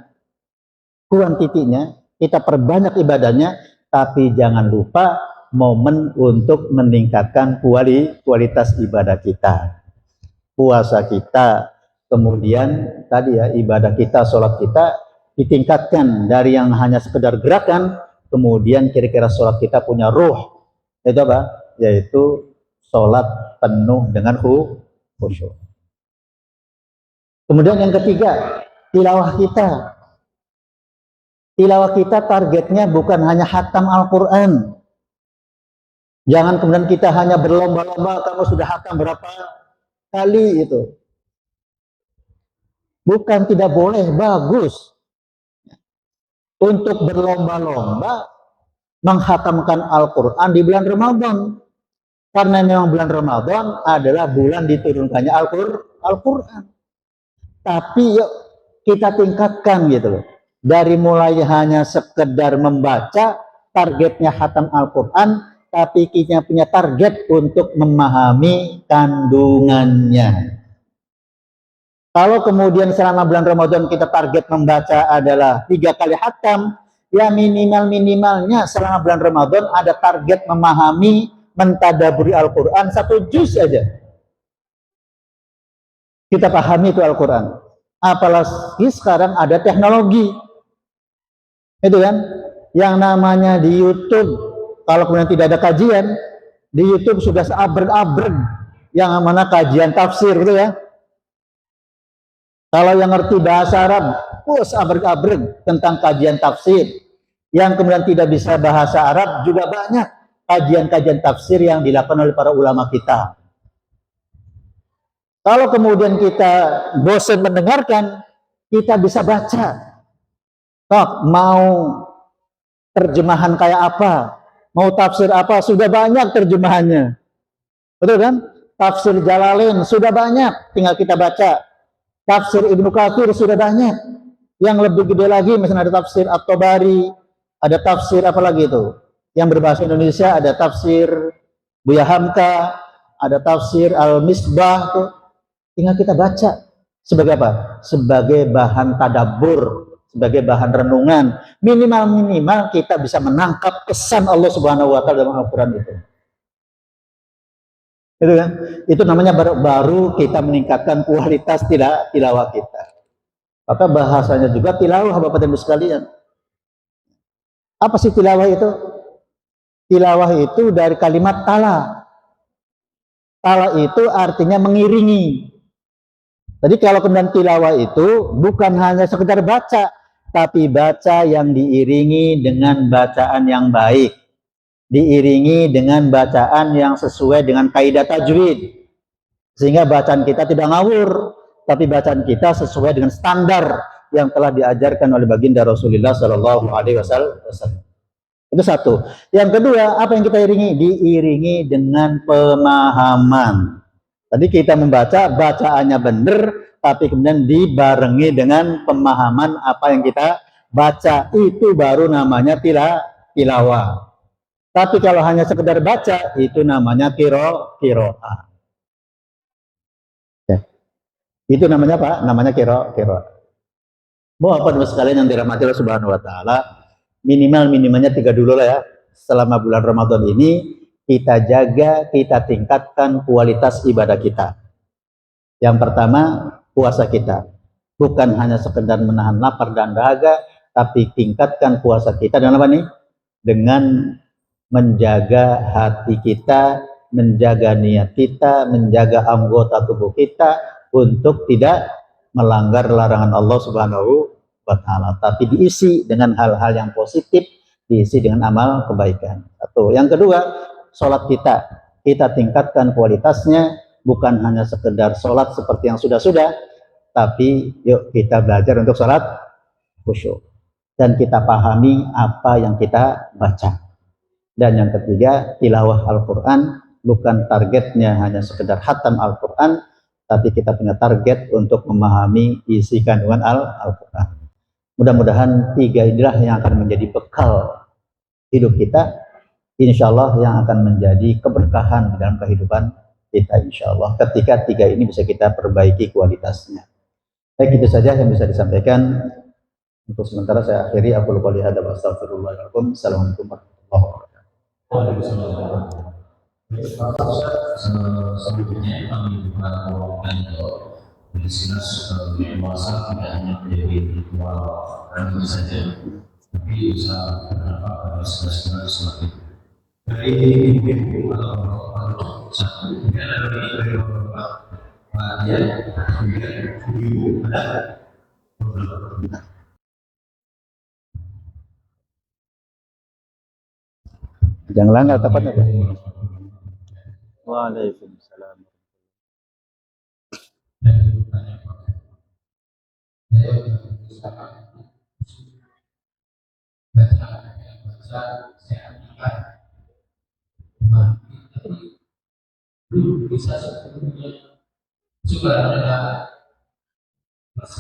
kuantitinya, kita perbanyak ibadahnya, tapi jangan lupa momen untuk meningkatkan kualitas ibadah kita. Puasa kita, kemudian tadi ya ibadah kita, sholat kita ditingkatkan dari yang hanya sekedar gerakan. Kemudian kira-kira sholat kita punya ruh, itu apa? Yaitu sholat penuh dengan khusyuk. Kemudian yang ketiga, tilawah kita. Tilawah kita targetnya bukan hanya khatam Al-Quran. Jangan kemudian kita hanya berlomba-lomba, kamu sudah khatam berapa kali itu. Bukan tidak boleh, bagus. Untuk berlomba-lomba menghatamkan Al-Quran di bulan Ramadan. Karena memang bulan Ramadan adalah bulan diturunkannya Al-Quran. Tapi yuk kita tingkatkan gitu loh. Dari mulai hanya sekedar membaca, targetnya khatam Al-Quran, tapi kita punya target untuk memahami kandungannya. Kalau kemudian selama bulan Ramadan kita target membaca adalah 3 kali khatam, ya minimalnya selama bulan Ramadan ada target memahami, mentadaburi Al-Quran 1 juz aja. Kita pahami itu Al-Quran. Apalagi sekarang ada teknologi. Itu kan, yang namanya di YouTube, kalau kemudian tidak ada kajian, di YouTube sudah seabreg-abreg yang mana kajian tafsir gitu ya. Kalau yang ngerti bahasa Arab, seabreg-abreg tentang kajian tafsir. Yang kemudian tidak bisa bahasa Arab juga banyak kajian-kajian tafsir yang dilakukan oleh para ulama kita. Kalau kemudian kita bosan mendengarkan, kita bisa baca. Mau terjemahan kayak apa, mau tafsir apa, sudah banyak terjemahannya. Betul kan? Tafsir Jalalain sudah banyak, tinggal kita baca. Tafsir Ibnu Katsir sudah banyak. Yang lebih gede lagi, misalnya ada tafsir At-Tabari, ada tafsir apa lagi itu? Yang berbahasa Indonesia ada tafsir Buya Hamka, ada tafsir Al-Misbah tuh. Tinggal kita baca. Sebagai apa? Sebagai bahan tadabbur, sebagai bahan renungan. Minimal kita bisa menangkap pesan Allah Subhanahu wa taala dalam Al-Qur'an itu. Itu kan? Itu namanya baru kita meningkatkan kualitas tilawah kita. Maka bahasanya juga tilawah, Bapak dan Ibu sekalian. Apa sih tilawah itu? Tilawah itu dari kalimat tala. Tala itu artinya mengiringi. Jadi kalau kemudian tilawah itu bukan hanya sekedar baca, tapi baca yang diiringi dengan bacaan yang baik. diiringi dengan bacaan yang sesuai dengan kaidah tajwid, sehingga bacaan kita tidak ngawur, tapi bacaan kita sesuai dengan standar yang telah diajarkan oleh baginda Rasulullah Shallallahu Alaihi Wasallam. Itu satu. Yang kedua, apa yang kita iringi? Diiringi dengan pemahaman. Tadi kita membaca, bacaannya benar, tapi kemudian dibarengi dengan pemahaman apa yang kita baca. Itu baru namanya tilawah. Tapi kalau hanya sekedar baca, itu namanya kiro'ah. Ya. Itu namanya apa? Namanya kiro'ah. Mau apa sekalian yang dirahmati Allah Subhanahu Wa Taala, minimalnya 3 dulu lah ya. Selama bulan Ramadan ini kita jaga, kita tingkatkan kualitas ibadah kita. Yang pertama, puasa kita. Bukan hanya sekedar menahan lapar dan dahaga, tapi tingkatkan puasa kita dengan apa nih? Dengan menjaga hati kita, menjaga niat kita, menjaga anggota tubuh kita untuk tidak melanggar larangan Allah Subhanahu wa Ta'ala, tapi diisi dengan hal-hal yang positif, diisi dengan amal kebaikan. Satu. Yang kedua, sholat kita tingkatkan kualitasnya, bukan hanya sekedar sholat seperti yang sudah-sudah, tapi yuk kita belajar untuk sholat khusyuk dan kita pahami apa yang kita baca. Dan yang ketiga, tilawah Al-Quran, bukan targetnya hanya sekedar khatam Al-Quran, tapi kita punya target untuk memahami isi kandungan Al-Quran. Mudah-mudahan 3 inilah yang akan menjadi bekal hidup kita, insya Allah yang akan menjadi keberkahan di dalam kehidupan kita, insya Allah. Ketika 3 ini bisa kita perbaiki kualitasnya. Baik, itu saja yang bisa disampaikan. Untuk sementara saya akhiri. Aku lupa lihat dan astagfirullahaladzim. Assalamualaikum warahmatullahi wabarakatuh. Selanjutnya kami buka ruang untuk diskusi puasa tidak hanya menjadi ritual ramadan saja, tapi bisa berdampak pada segala sesuatu. Dari ibu atau satu kemudian dari beberapa ayat kemudian ibu ada beberapa. Jangan langgar tepatnya. Waalaikumsalam.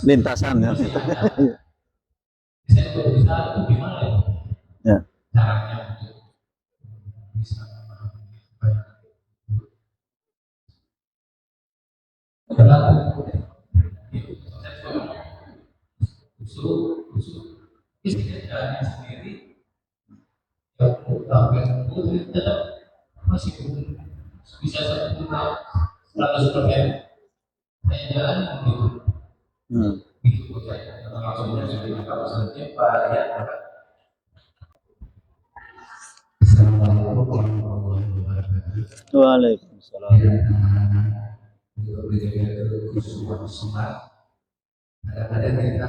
Lintasan ya. Ya. Sendiri yang tetap masih bisa 100% saya jalan gitu. Gitu saya langsung dari kawasan Pak ya. Assalamualaikum warahmatullahi wabarakatuh. Waalaikumsalam. Untuk menjaga kesubuhan sholat, kadang-kadang kita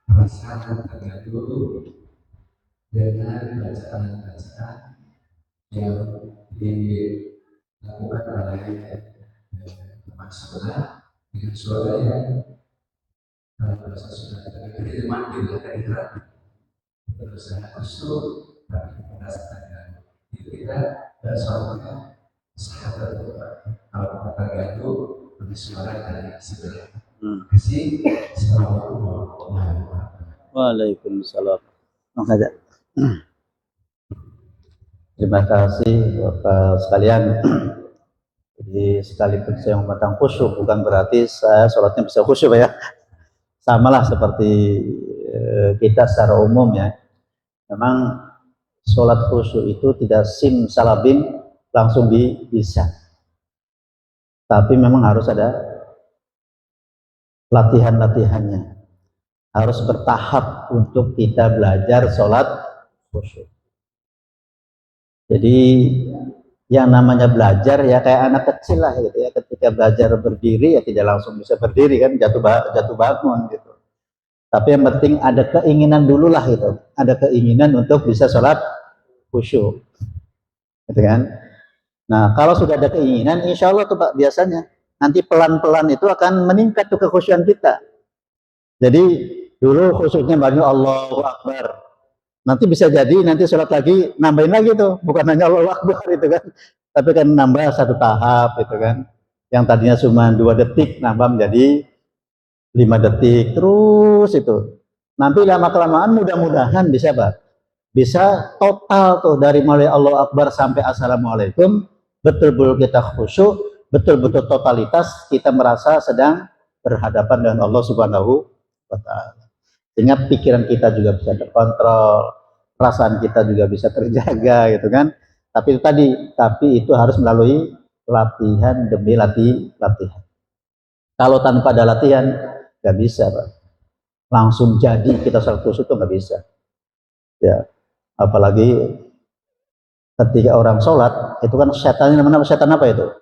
merasakan terganggu dengan bacaan-bacaan yang dilakukan oleh teman sebelah dengan suara yang dalam bahasa Sunda tidak manggil dari hati, terus sangat khusyuk, tapi merasakan itu kita dan suaranya sangat terbuka. Kalau terganggu lebih suara dari sebelah. Kasih. Assalamualaikum warahmatullahi wabarakatuh. Waalaikumsalam. Terima kasih Bapak sekalian. Jadi sekalipun saya memandang khusyuk, bukan berarti saya sholatnya bisa khusyuk ya. Samalah seperti kita secara umum ya. Memang sholat khusyuk itu tidak simsalabim langsung bisa. Tapi memang harus ada latihan-latihannya. Harus bertahap untuk kita belajar sholat khusyuk. Jadi yang namanya belajar ya kayak anak kecil lah gitu ya. Ketika belajar berdiri ya tidak langsung bisa berdiri kan, jatuh bangun gitu. Tapi yang penting ada keinginan dulu lah gitu. Ada keinginan untuk bisa sholat khusyuk. gitu kan. Nah, kalau sudah ada keinginan, insya Allah tuh Pak, biasanya nanti pelan-pelan itu akan meningkat tuh kekhusyuan kita. Jadi dulu khusyuknya baru Allahu Akbar. Nanti bisa jadi nanti sholat lagi nambahin lagi tuh, bukan hanya Allahu Akbar itu kan, tapi kan nambah satu tahap itu kan. Yang tadinya cuma 2 detik nambah menjadi 5 detik terus itu. Nanti lama kelamaan mudah-mudahan bisa Pak, bisa total tuh dari mulai Allahu Akbar sampai Assalamualaikum, betul-betul kita khusyuk, betul-betul totalitas kita merasa sedang berhadapan dengan Allah Subhanahu wa Ta'ala. Sehingga pikiran kita juga bisa terkontrol, perasaan kita juga bisa terjaga gitu kan. Tapi itu tadi, tapi itu harus melalui latihan demi latihan. Kalau tanpa ada latihan, nggak bisa Pak. Langsung jadi kita sholat khusyuk itu nggak bisa. Ya, apalagi ketika orang sholat itu kan setannya namanya setan apa itu?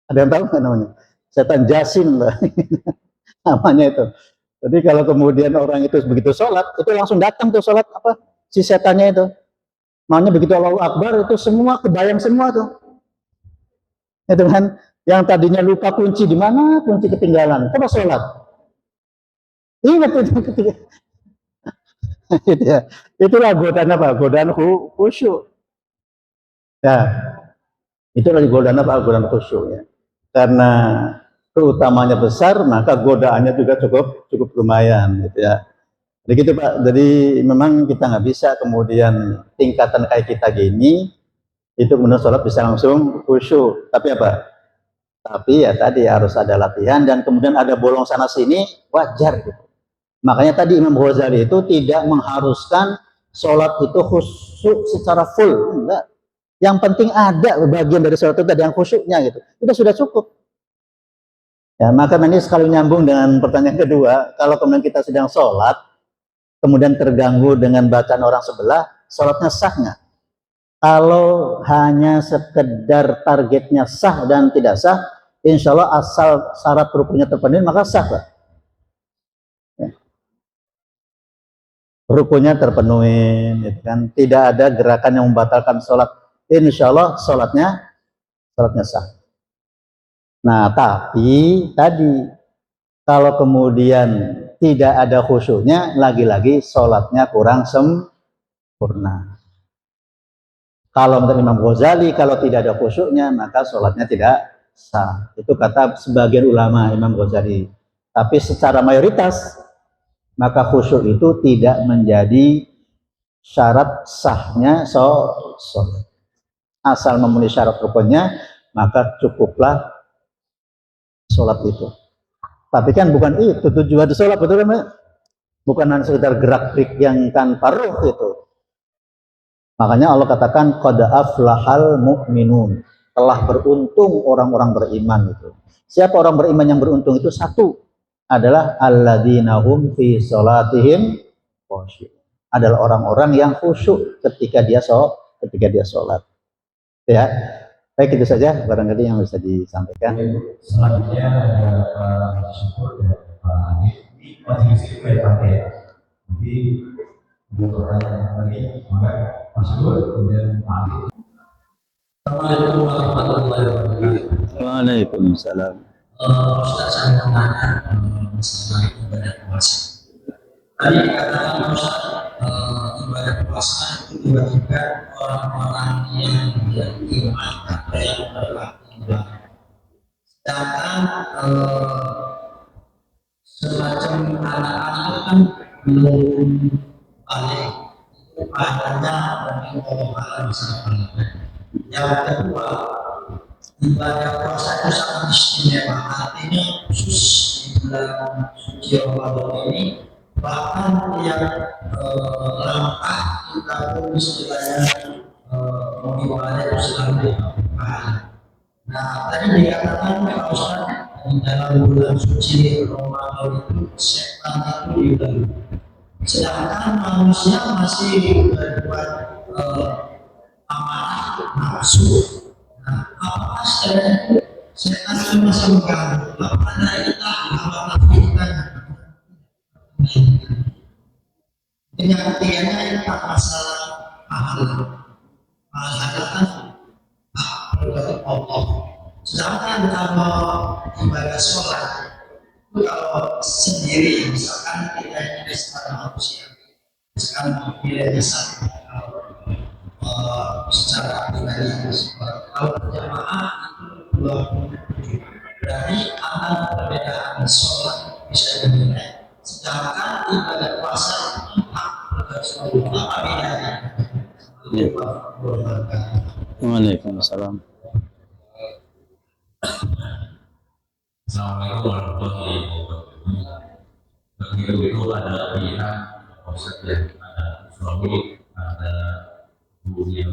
Ada yang tahu nggak namanya? Setan jasin lah namanya itu. Jadi kalau kemudian orang itu begitu sholat itu langsung datang tuh sholat apa si setannya itu. Maunya begitu Allahu Akbar itu semua kebayang semua tuh. Itu kan yang tadinya lupa kunci di mana, kunci ketinggalan. Coba sholat. Ingat itu ketika itu ya. Itulah godaan apa? Godaan khusyuk. Ya, itu lagi godaan apa? Godaan khusyuk ya. Karena keutamanya besar, maka godaannya juga cukup lumayan gitu ya. Jadi gitu Pak. Jadi memang kita nggak bisa kemudian tingkatan kayak kita gini itu kemudian sholat bisa langsung khusyuk. Tapi apa? Tapi ya tadi harus ada latihan dan kemudian ada bolong sana sini wajar gitu. Makanya tadi Imam Ghazali itu tidak mengharuskan sholat itu khusyuk secara full, enggak. Yang penting ada bagian dari sholat itu ada yang khusyuknya gitu. Itu sudah cukup. Ya, maka nanti sekali nyambung dengan pertanyaan kedua, kalau kemudian kita sedang sholat, kemudian terganggu dengan bacaan orang sebelah, sholatnya sah nggak? Kalau hanya sekedar targetnya sah dan tidak sah, insya Allah asal syarat rukunnya terpenuhi, maka sah Pak. Ya. Rukunnya terpenuhi, gitu kan? Tidak ada gerakan yang membatalkan sholat, insya Allah sholatnya sah. Nah, tapi tadi kalau kemudian tidak ada khusyuknya, lagi-lagi sholatnya kurang sempurna. Kalau menurut Imam Ghazali, kalau tidak ada khusyuknya, maka sholatnya tidak sah. Itu kata sebagian ulama Imam Ghazali. Tapi secara mayoritas, maka khusyuk itu tidak menjadi syarat sahnya sholat. Asal memenuhi syarat rukunnya, maka cukuplah sholat itu. Tapi kan bukan itu tujuan sholat, betul kan? Bukan hanya sekedar gerak-gerik yang tanpa ruh itu. Makanya Allah katakan qad aflahal mu'minun, telah beruntung orang-orang beriman itu. Siapa orang beriman yang beruntung itu? Satu adalah alladzina hum fi sholatihim khusyuk. Adalah orang-orang yang khusyuk ketika dia sholat. Ya. Baik, itu saja barangkali yang bisa disampaikan. Selanjutnya ada Pak Syukur dan Pak Hanif. Ini majelis itu ya Pak ya. Jadi untuk pertanyaan lagi, maka Pak Syukur kemudian Pak Hanif. Assalamualaikum warahmatullahi wabarakatuh. Waalaikumsalam. Ustaz, saya mau tanya masalah ibadah puasa. Tadi katakan Ustaz, ibadah puasa itu diwajibkan orang-orang yang beriman atau yang beriman. Sedangkan semacam anak-anak itu kan belum balik, itu padanya mungkin kalau bisa balik. Yang kedua, ibadah puasa itu sangat istimewa, artinya khusus di bulan suci Ramadan ini. Bahkan yang langkah kita pun istilahnya mengibadah itu selalu dilakukan. Nah, tadi dikatakan Pak Ustaz, di dalam bulan suci Ramadan itu setan itu diulang. Sedangkan manusia masih berbuat amarah nafsu. Nah, apakah setan itu masih mengganggu? Apakah kita amarah kita? Yang ketiganya yang tak masalah pahala. Pahala kan Allah. Sedangkan kalau ibadah sholat itu kalau sendiri, misalkan tidak ada secara manusia, misalkan pilihnya satu, secara pribadi, kalau berjamaah itu 27. Berarti antara perbedaan sholat bisa dinilai. Sedangkan ibadah puasa itu hak berkecuali. Apa bedanya? Waalaikumsalam. Assalamualaikum warahmatullahi wabarakatuh. Begitu itu ada pilihan konsep yang ada suami, ada bunyi,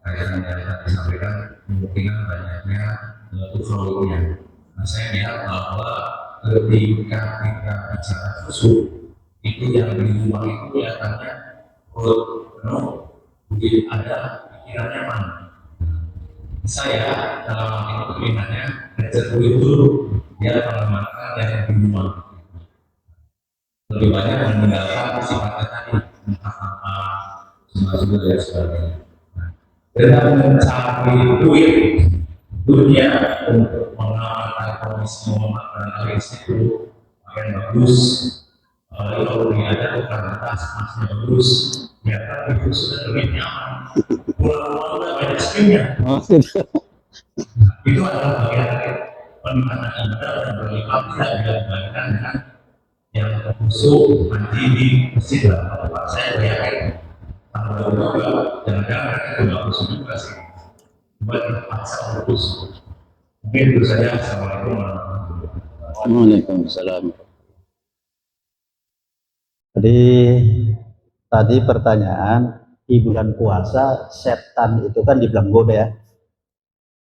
kajian yang tadi disampaikan kemungkinan banyaknya usulnya. Nah, saya lihat bahwa ketika kita bicara khusyuk itu yang di rumah itu kelihatannya penuh, mungkin ada pikirannya mana. Saya dalam itu pilihannya belajar dulu dia mengamalkan yang di rumah. Lebih banyak meninggalkan sifatnya tadi apa semua dan sebagainya. Dengan mencari dunia untuk mengamalkan kondisi Muhammad dan Alex itu yang bagus. Kalau dia ada kualitas masih bagus, ya kan itu sudah lebih nyaman. Pulang-pulang udah banyak skillnya. Itu adalah bagian dari peningkatan Anda dan berlipat tidak bila dibandingkan dengan yang khusus nanti di masjid lah. Saya yakin tanggal 22 jangan-jangan mereka juga khusus juga sih. Buat dipaksa untuk khusus. Mungkin itu saja. Assalamualaikum warahmatullahi wabarakatuh. Waalaikumsalam. Jadi tadi pertanyaan, di bulan puasa setan itu kan dibilang goda ya.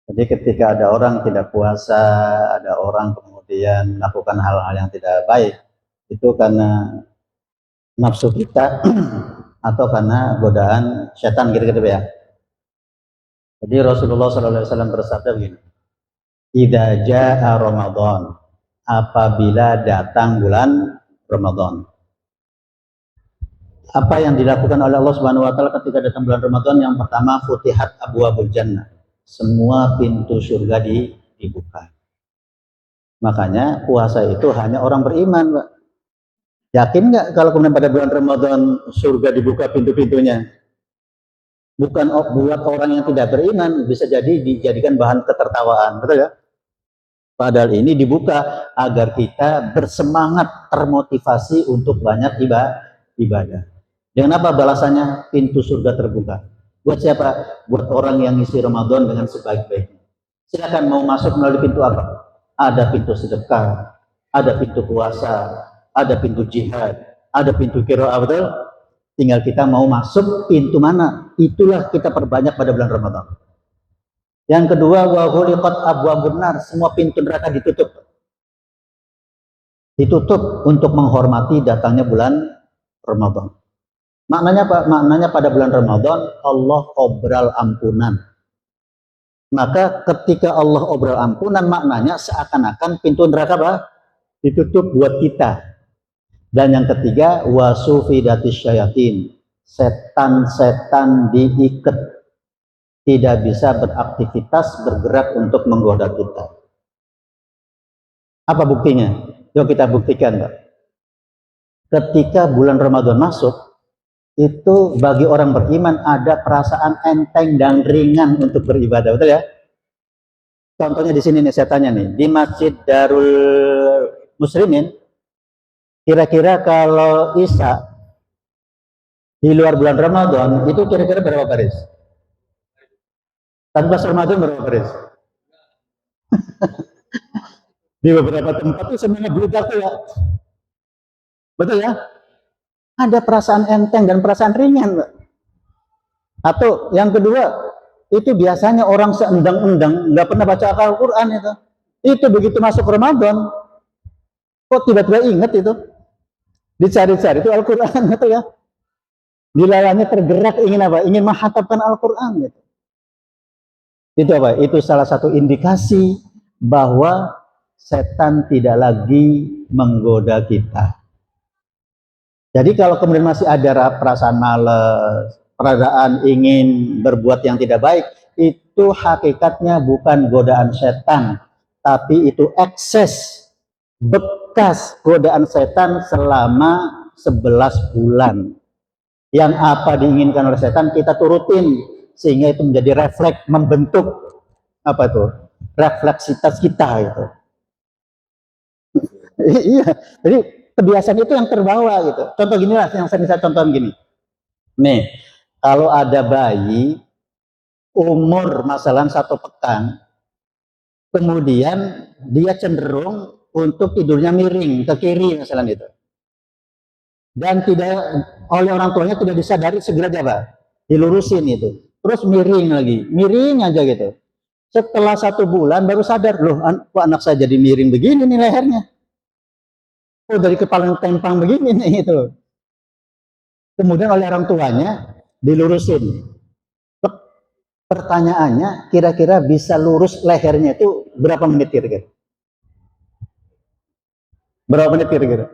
Jadi ketika ada orang tidak puasa, ada orang kemudian melakukan hal-hal yang tidak baik, itu karena nafsu kita atau karena godaan setan gitu-gitu ya. Jadi Rasulullah SAW bersabda begini, idza jaa Ramadan, apabila datang bulan Ramadan. Apa yang dilakukan oleh Allah Subhanahu wa taala ketika datang bulan Ramadan? Yang pertama, futihat abwaabul jannah. Semua pintu surga dibuka. Makanya puasa itu hanya orang beriman, Pak. Yakin nggak kalau kemudian pada bulan Ramadan surga dibuka pintu-pintunya? Bukan buat orang yang tidak beriman, bisa jadi dijadikan bahan ketertawaan, betul ya? Padahal ini dibuka agar kita bersemangat, termotivasi untuk banyak ibadah. Dengan apa balasannya? Pintu surga terbuka. Buat siapa? Buat orang yang ngisi Ramadan dengan sebaik-baiknya. Silakan mau masuk melalui pintu apa? Ada pintu sedekah, ada pintu puasa, ada pintu jihad, ada pintu qiraah, betul? Tinggal kita mau masuk pintu mana. Itulah kita perbanyak pada bulan Ramadan. Yang kedua, wa ghuliqat abwaabun nar, semua pintu neraka ditutup. Ditutup untuk menghormati datangnya bulan Ramadan. Maknanya apa? Maknanya pada bulan Ramadan Allah obral ampunan. Maka ketika Allah obral ampunan, maknanya seakan-akan pintu neraka apa? Ditutup buat kita. Dan yang ketiga, wasufidatis syayatin, setan-setan diikat, tidak bisa beraktivitas bergerak untuk menggoda kita. Apa buktinya? Yuk kita buktikan, Pak. Ketika bulan Ramadan masuk, itu bagi orang beriman ada perasaan enteng dan ringan untuk beribadah, betul ya? Contohnya di sini nih, saya tanya nih, di Masjid Darul Muslimin, kira-kira kalau Isya di luar bulan Ramadan itu kira-kira berapa baris? Tanpa Ramadan berapa baris? Di beberapa tempat itu semuanya bludak ya, betul ya? Ada perasaan enteng dan perasaan ringan, Pak. Atau yang kedua, itu biasanya orang seendang-endang nggak pernah baca Al-Quran itu. Itu begitu masuk Ramadan, kok tiba-tiba ingat itu, dicari-cari itu Al-Quran gitu ya. Dilalanya tergerak ingin apa? Ingin menghatapkan Al-Quran gitu. Itu apa? Itu salah satu indikasi bahwa setan tidak lagi menggoda kita. Jadi kalau kemudian masih ada perasaan malas, perasaan ingin berbuat yang tidak baik, itu hakikatnya bukan godaan setan, tapi itu ekses bekas godaan setan selama 11 bulan. Yang apa diinginkan oleh setan kita turutin, sehingga itu menjadi refleks, membentuk apa tuh refleksitas kita gitu. Iya, jadi kebiasaan itu yang terbawa gitu. Contoh gini lah, yang saya bisa contohin gini. Nih, kalau ada bayi umur masalah 1 pekan, kemudian dia cenderung untuk tidurnya miring ke kiri misalnya itu, dan tidak oleh orang tuanya tidak disadari, segera apa? Dilurusin itu, terus miring lagi, miring aja gitu. Setelah 1 bulan baru sadar, loh kok anak saya jadi miring begini nih lehernya. Oh, dari kepala tempang begini nih itu. Kemudian oleh orang tuanya dilurusin. Pertanyaannya, kira-kira bisa lurus lehernya itu berapa menit kira-kira? Berapa menit kira-kira?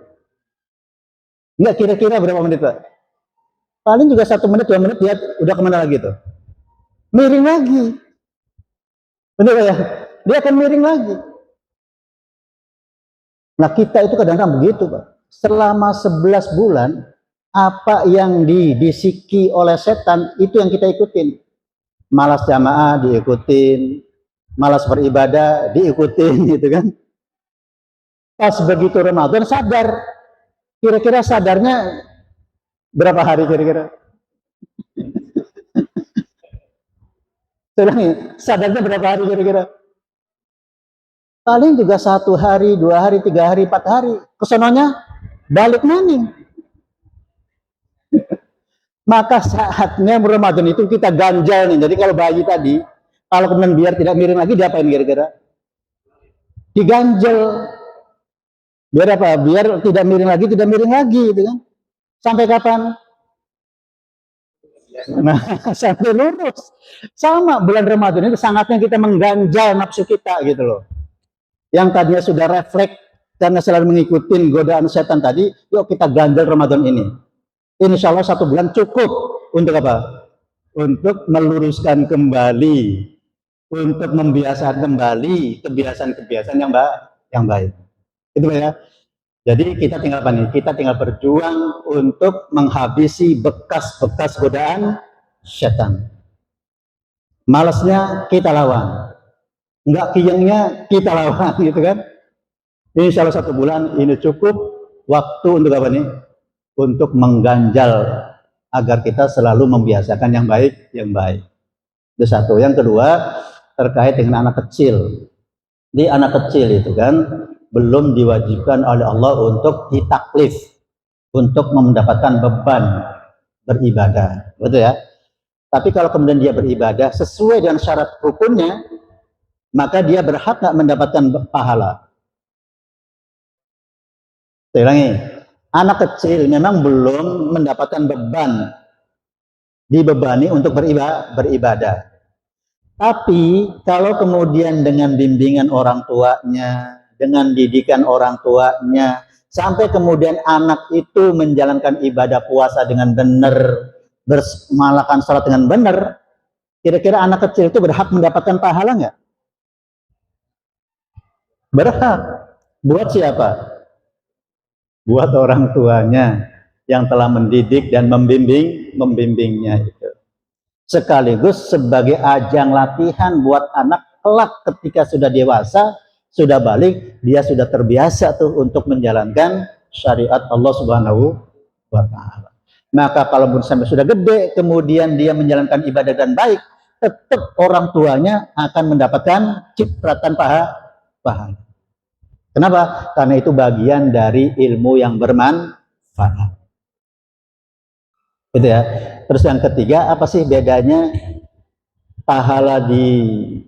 Enggak, kira-kira berapa menit, Pak? Paling juga 1 menit, 2 menit dia udah kemana lagi tuh? Miring lagi. Benar ya? Dia akan miring lagi. Nah, kita itu kadang-kadang begitu, Pak. Selama 11 bulan, apa yang dibisiki oleh setan, itu yang kita ikutin. Malas jamaah diikutin, malas beribadah diikutin, gitu kan. Pas begitu Ramadan sadar, kira-kira sadarnya berapa hari kira-kira? Sadarnya berapa hari kira-kira? Paling juga 1 hari, 2 hari, 3 hari, 4 hari. Kesononya balik maning. Maka saatnya Ramadan itu kita ganjal nih. Jadi kalau bayi tadi, kalau kemudian biar tidak miring lagi, diapain kira-kira? Diganjel. Biar apa? Biar tidak miring lagi, gitu kan? Sampai kapan? Nah, sampai lurus. Sama bulan Ramadan itu sangatnya kita mengganjal nafsu kita gitu loh. Yang tadinya sudah refleks karena selalu mengikuti godaan setan tadi, yuk kita ganjal Ramadan ini. Insya Allah 1 bulan cukup untuk apa? Untuk meluruskan kembali, untuk membiasakan kembali kebiasaan-kebiasaan yang baik. Itu ya. Jadi kita tinggal apa nih? Kita tinggal berjuang untuk menghabisi bekas-bekas godaan setan. Malasnya kita lawan, enggak kiyengnya kita lawan, gitu kan? Insya Allah 1 bulan ini cukup waktu untuk apa nih? Untuk mengganjal agar kita selalu membiasakan yang baik. Itu satu. Yang kedua, terkait dengan anak kecil. Di anak kecil itu kan belum diwajibkan oleh Allah untuk ditaklif, untuk mendapatkan beban beribadah, betul ya? Tapi kalau kemudian dia beribadah sesuai dengan syarat rukunnya, maka dia berhak nggak mendapatkan pahala. Saya ulangi, anak kecil memang belum mendapatkan beban, dibebani untuk beribadah. Tapi kalau kemudian dengan bimbingan orang tuanya, dengan didikan orang tuanya, sampai kemudian anak itu menjalankan ibadah puasa dengan benar, melakukan sholat dengan benar, kira-kira anak kecil itu berhak mendapatkan pahala nggak? Berhak. Buat siapa? Buat orang tuanya yang telah mendidik dan membimbingnya itu. Sekaligus sebagai ajang latihan buat anak kelak ketika sudah dewasa, sudah balik, dia sudah terbiasa tuh untuk menjalankan syariat Allah Subhanahu wa Ta'ala. Maka kalau sampai sudah gede, kemudian dia menjalankan ibadah dan baik, tetap orang tuanya akan mendapatkan cipratan pahala. Kenapa? Karena itu bagian dari ilmu yang bermanfaat. Gitu ya. Terus yang ketiga, apa sih bedanya pahala di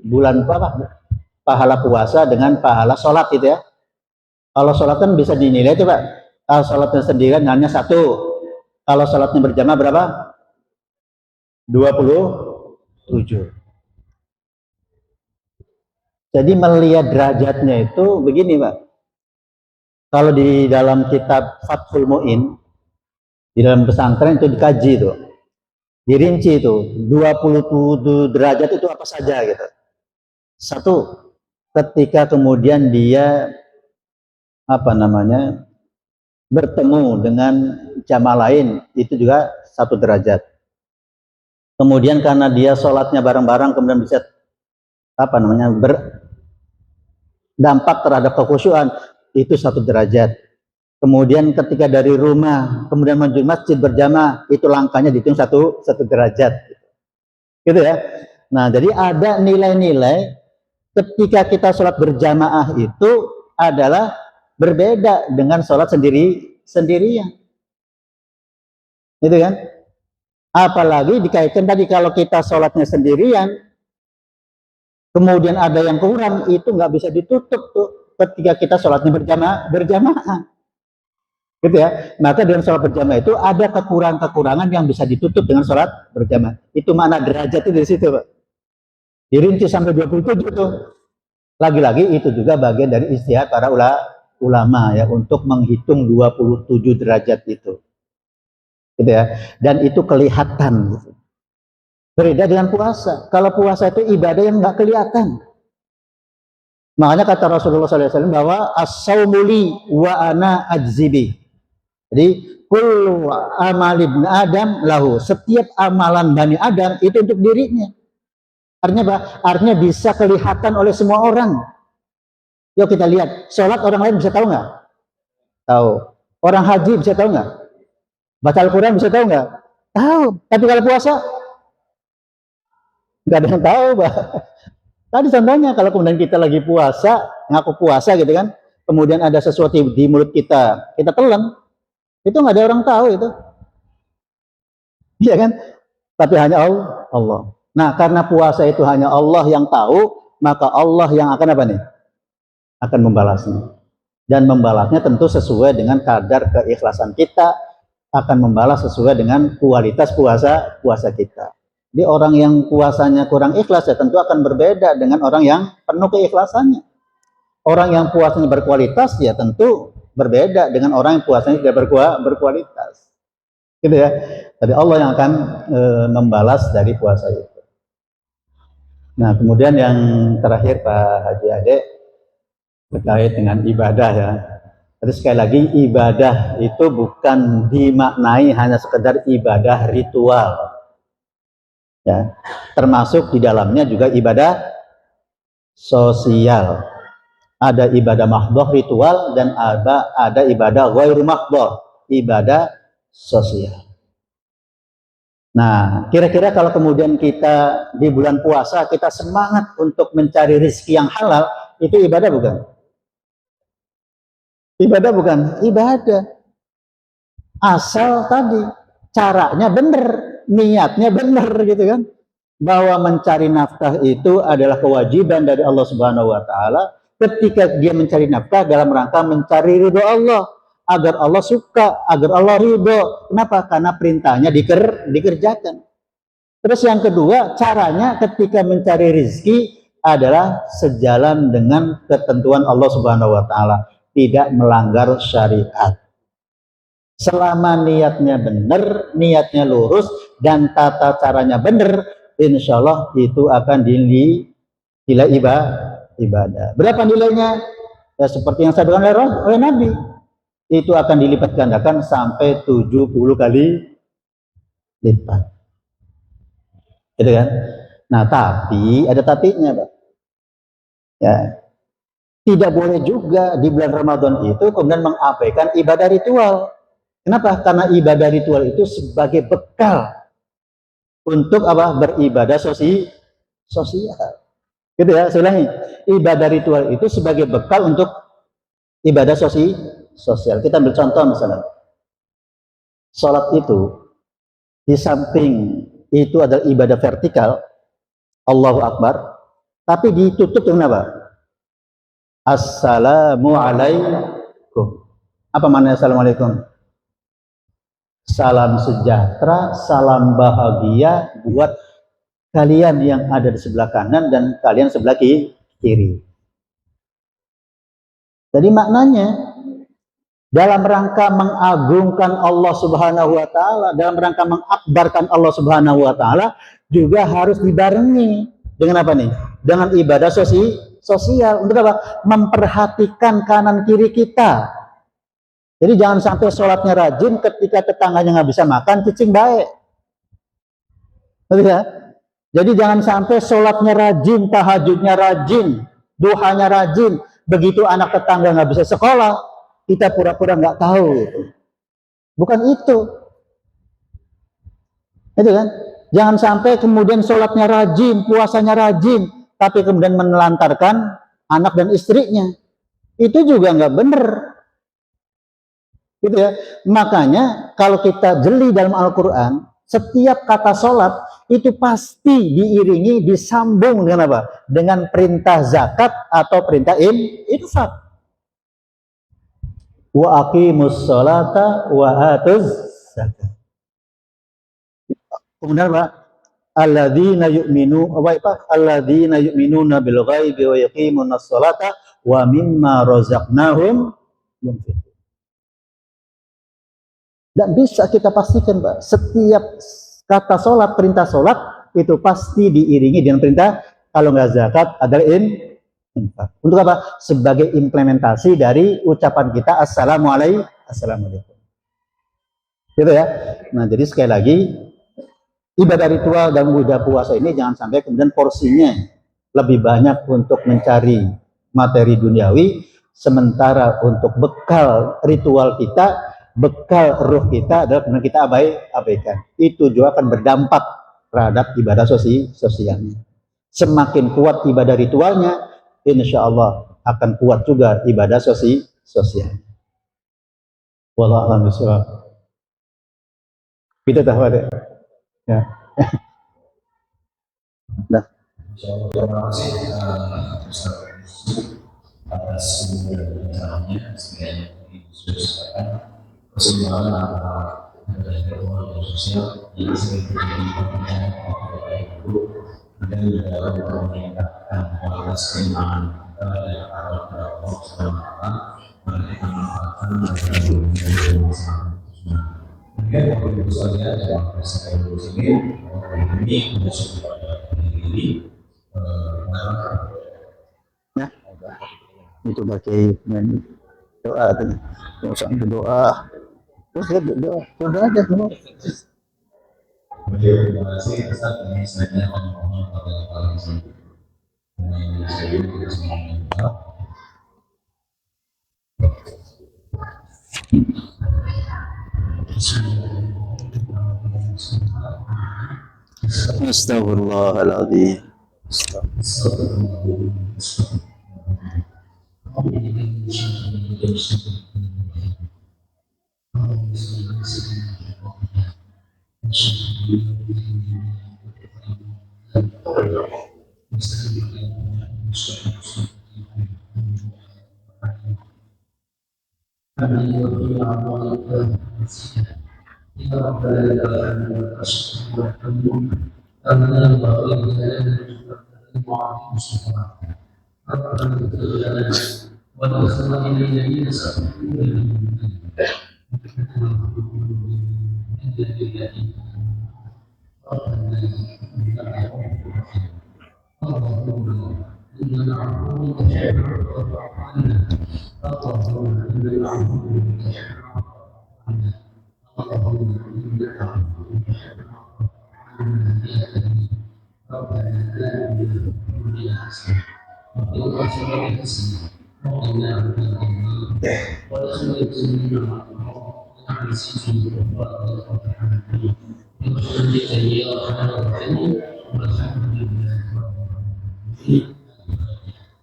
bulan apa? Pahala puasa dengan pahala sholat gitu ya. Kalau sholat kan bisa dinilai coba. Kalau sholatnya sendirian hanya 1. Kalau sholatnya berjamaah berapa? 27. Jadi melihat derajatnya itu begini, Pak. Kalau di dalam kitab Fathul Mu'in, di dalam pesantren itu dikaji tuh. Dirinci itu 27 derajat itu apa saja gitu. Satu, ketika kemudian dia bertemu dengan jamaah lain, itu juga 1 derajat. Kemudian karena dia sholatnya bareng-barang kemudian bisa berdampak terhadap kekhusyuan, itu 1 derajat. Kemudian ketika dari rumah kemudian menuju masjid berjamaah, itu langkahnya dihitung 1 derajat, gitu ya. Nah, jadi ada nilai-nilai ketika kita sholat berjamaah itu adalah berbeda dengan sholat sendirian, gitu kan? Apalagi dikaitkan tadi kalau kita sholatnya sendirian, kemudian ada yang kurang, itu nggak bisa ditutup tuh ketika kita sholatnya berjamaah, gitu ya. Maka dengan sholat berjamaah itu ada kekurangan-kekurangan yang bisa ditutup dengan sholat berjamaah. Itu mana derajat itu di situ, Pak. Dirinci sampai 27 tuh. Lagi-lagi itu juga bagian dari ijtihad para ulama ya untuk menghitung 27 derajat itu. Gitu ya. Dan itu kelihatan gitu. Berbeda dengan puasa. Kalau puasa itu ibadah yang nggak kelihatan. Makanya kata Rasulullah SAW bahwa as-saumuli wa ana ajzibi. Jadi kullu amal ibn Adam lahu. Setiap amalan Bani Adam itu untuk dirinya. Artinya apa? Artinya bisa kelihatan oleh semua orang. Yuk kita lihat. Sholat orang lain bisa tahu nggak? Tahu. Orang haji bisa tahu nggak? Baca Al-Quran bisa tahu nggak? Tahu. Tapi kalau puasa nggak ada yang tahu, Pak. Tadi contohnya kalau kemudian kita lagi puasa, ngaku puasa gitu kan, kemudian ada sesuatu di mulut kita, kita telan, itu nggak ada orang tahu itu, iya kan? Tapi hanya Allah. Nah, karena puasa itu hanya Allah yang tahu, maka Allah yang akan apa nih? Akan membalasnya. Dan membalasnya tentu sesuai dengan kadar keikhlasan kita, akan membalas sesuai dengan kualitas puasa kita. Jadi orang yang puasanya kurang ikhlas ya tentu akan berbeda dengan orang yang penuh keikhlasannya. Orang yang puasanya berkualitas ya tentu berbeda dengan orang yang puasanya tidak berkualitas. Gitu ya. Tapi Allah yang akan membalas dari puasa itu. Nah, kemudian yang terakhir Pak Haji Ade terkait dengan ibadah ya. Tapi sekali lagi ibadah itu bukan dimaknai hanya sekedar ibadah ritual. Ya, termasuk di dalamnya juga ibadah sosial. Ada ibadah mahdhah ritual dan ada ibadah ghairu mahdhah, ibadah sosial. Nah, kira-kira kalau kemudian kita di bulan puasa kita semangat untuk mencari rezeki yang halal, itu ibadah bukan? Ibadah bukan? Ibadah. Asal tadi caranya benar, niatnya benar gitu kan. Bahwa mencari nafkah itu adalah kewajiban dari Allah Subhanahu wa taala ketika dia mencari nafkah dalam rangka mencari ridho Allah, agar Allah suka, agar Allah ridho. Kenapa? Karena perintahnya dikerjakan. Terus yang kedua, caranya ketika mencari rezeki adalah sejalan dengan ketentuan Allah Subhanahu wa taala, tidak melanggar syariat. Selama niatnya benar, niatnya lurus, dan tata caranya benar, insya Allah itu akan nilai ibadah. Berapa nilainya? Ya seperti yang saya bilang oleh Nabi, itu akan dilipat gandakan sampai 70 kali lipat. Gitu kan? Nah, tapi ada tapinya, Pak. Ya. Tidak boleh juga di bulan Ramadan itu kemudian mengabaikan ibadah ritual. Kenapa? Karena ibadah ritual itu sebagai bekal untuk apa? Beribadah sosial. Gitu ya, saya ulangi. Ibadah ritual itu sebagai bekal untuk ibadah sosial. Kita ambil contoh misalnya. Salat itu di samping itu adalah ibadah vertikal, Allahu Akbar, tapi ditutup dengan apa? Assalamualaikum. Apa maknanya assalamualaikum? Salam sejahtera, salam bahagia buat kalian yang ada di sebelah kanan dan kalian sebelah kiri. Jadi maknanya dalam rangka mengagungkan Allah Subhanahu wa taala, dalam rangka mengakbarkan Allah Subhanahu wa taala juga harus dibarengi dengan apa nih? Dengan ibadah sosial. Untuk apa? Memperhatikan kanan kiri kita. Jadi jangan sampai sholatnya rajin ketika tetangganya nggak bisa makan, cicing baik. Betul ya? Jadi jangan sampai sholatnya rajin, tahajudnya rajin, duhanya rajin. Begitu anak tetangga nggak bisa sekolah, kita pura-pura nggak tahu. Bukan itu. Itu kan? Jangan sampai kemudian sholatnya rajin, puasanya rajin, tapi kemudian menelantarkan anak dan istrinya. Itu juga nggak benar. Gitu ya. Makanya kalau kita jeli dalam Al-Quran, setiap kata sholat itu pasti diiringi, disambung dengan apa? Dengan perintah zakat atau perintah infak. Wa aqimus sholata wa atuz zakat. Kemudian apa? Alladzina yu'minuna bil ghaibi wa yuqimuna sholata wa mimma razaqnahum yunfiqun. Dan bisa kita pastikan, Pak, setiap kata sholat, perintah sholat itu pasti diiringi dengan perintah, kalau nggak zakat adalah infak. Untuk apa? Sebagai implementasi dari ucapan kita assalamualaikum. Gitu ya. Nah, jadi sekali lagi ibadah ritual dan ibadah puasa ini jangan sampai kemudian porsinya lebih banyak untuk mencari materi duniawi, sementara untuk bekal ritual kita, bekal ruh kita adalah kemudian kita abaikan. Itu juga akan berdampak terhadap ibadah sosialnya. Semakin kuat ibadah ritualnya, insya Allah akan kuat juga ibadah sosialnya. Wallahu a'lam bishawab. Kita tahu ada. Ya. Nah. Insyaallah terima kasih Ustaz atas penjelasannya. Sebenarnya disampaikan keseimbangan antara ritual dan sosial yang sering terjadi pertanyaan kepada ibu dan juga untuk meningkatkan kualitas keimanan kita dan Allah Subhanahu wa taala mari kita manfaatkan mungkin waktu itu saja dalam presentasi ini kita sudah ini ya itu pakai doa tuh doa terus doa aja semua. Terima kasih Ustaz, ini saya akan mohon pada kalian semua dengan saya kita semua. Astagfirullahaladzim.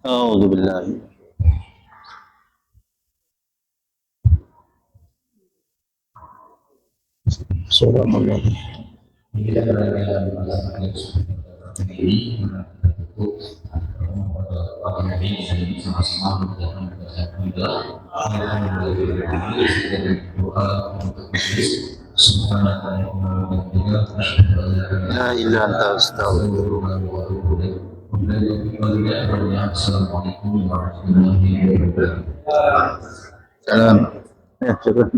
A'udzu billahi. Subhanallah. Kita berada dalam masa ini sama-sama mengerjakan juga La ilaha illa astaghfirullah. Assalamualaikum warahmatullahi wabarakatuh. Salam. Ya, syukur.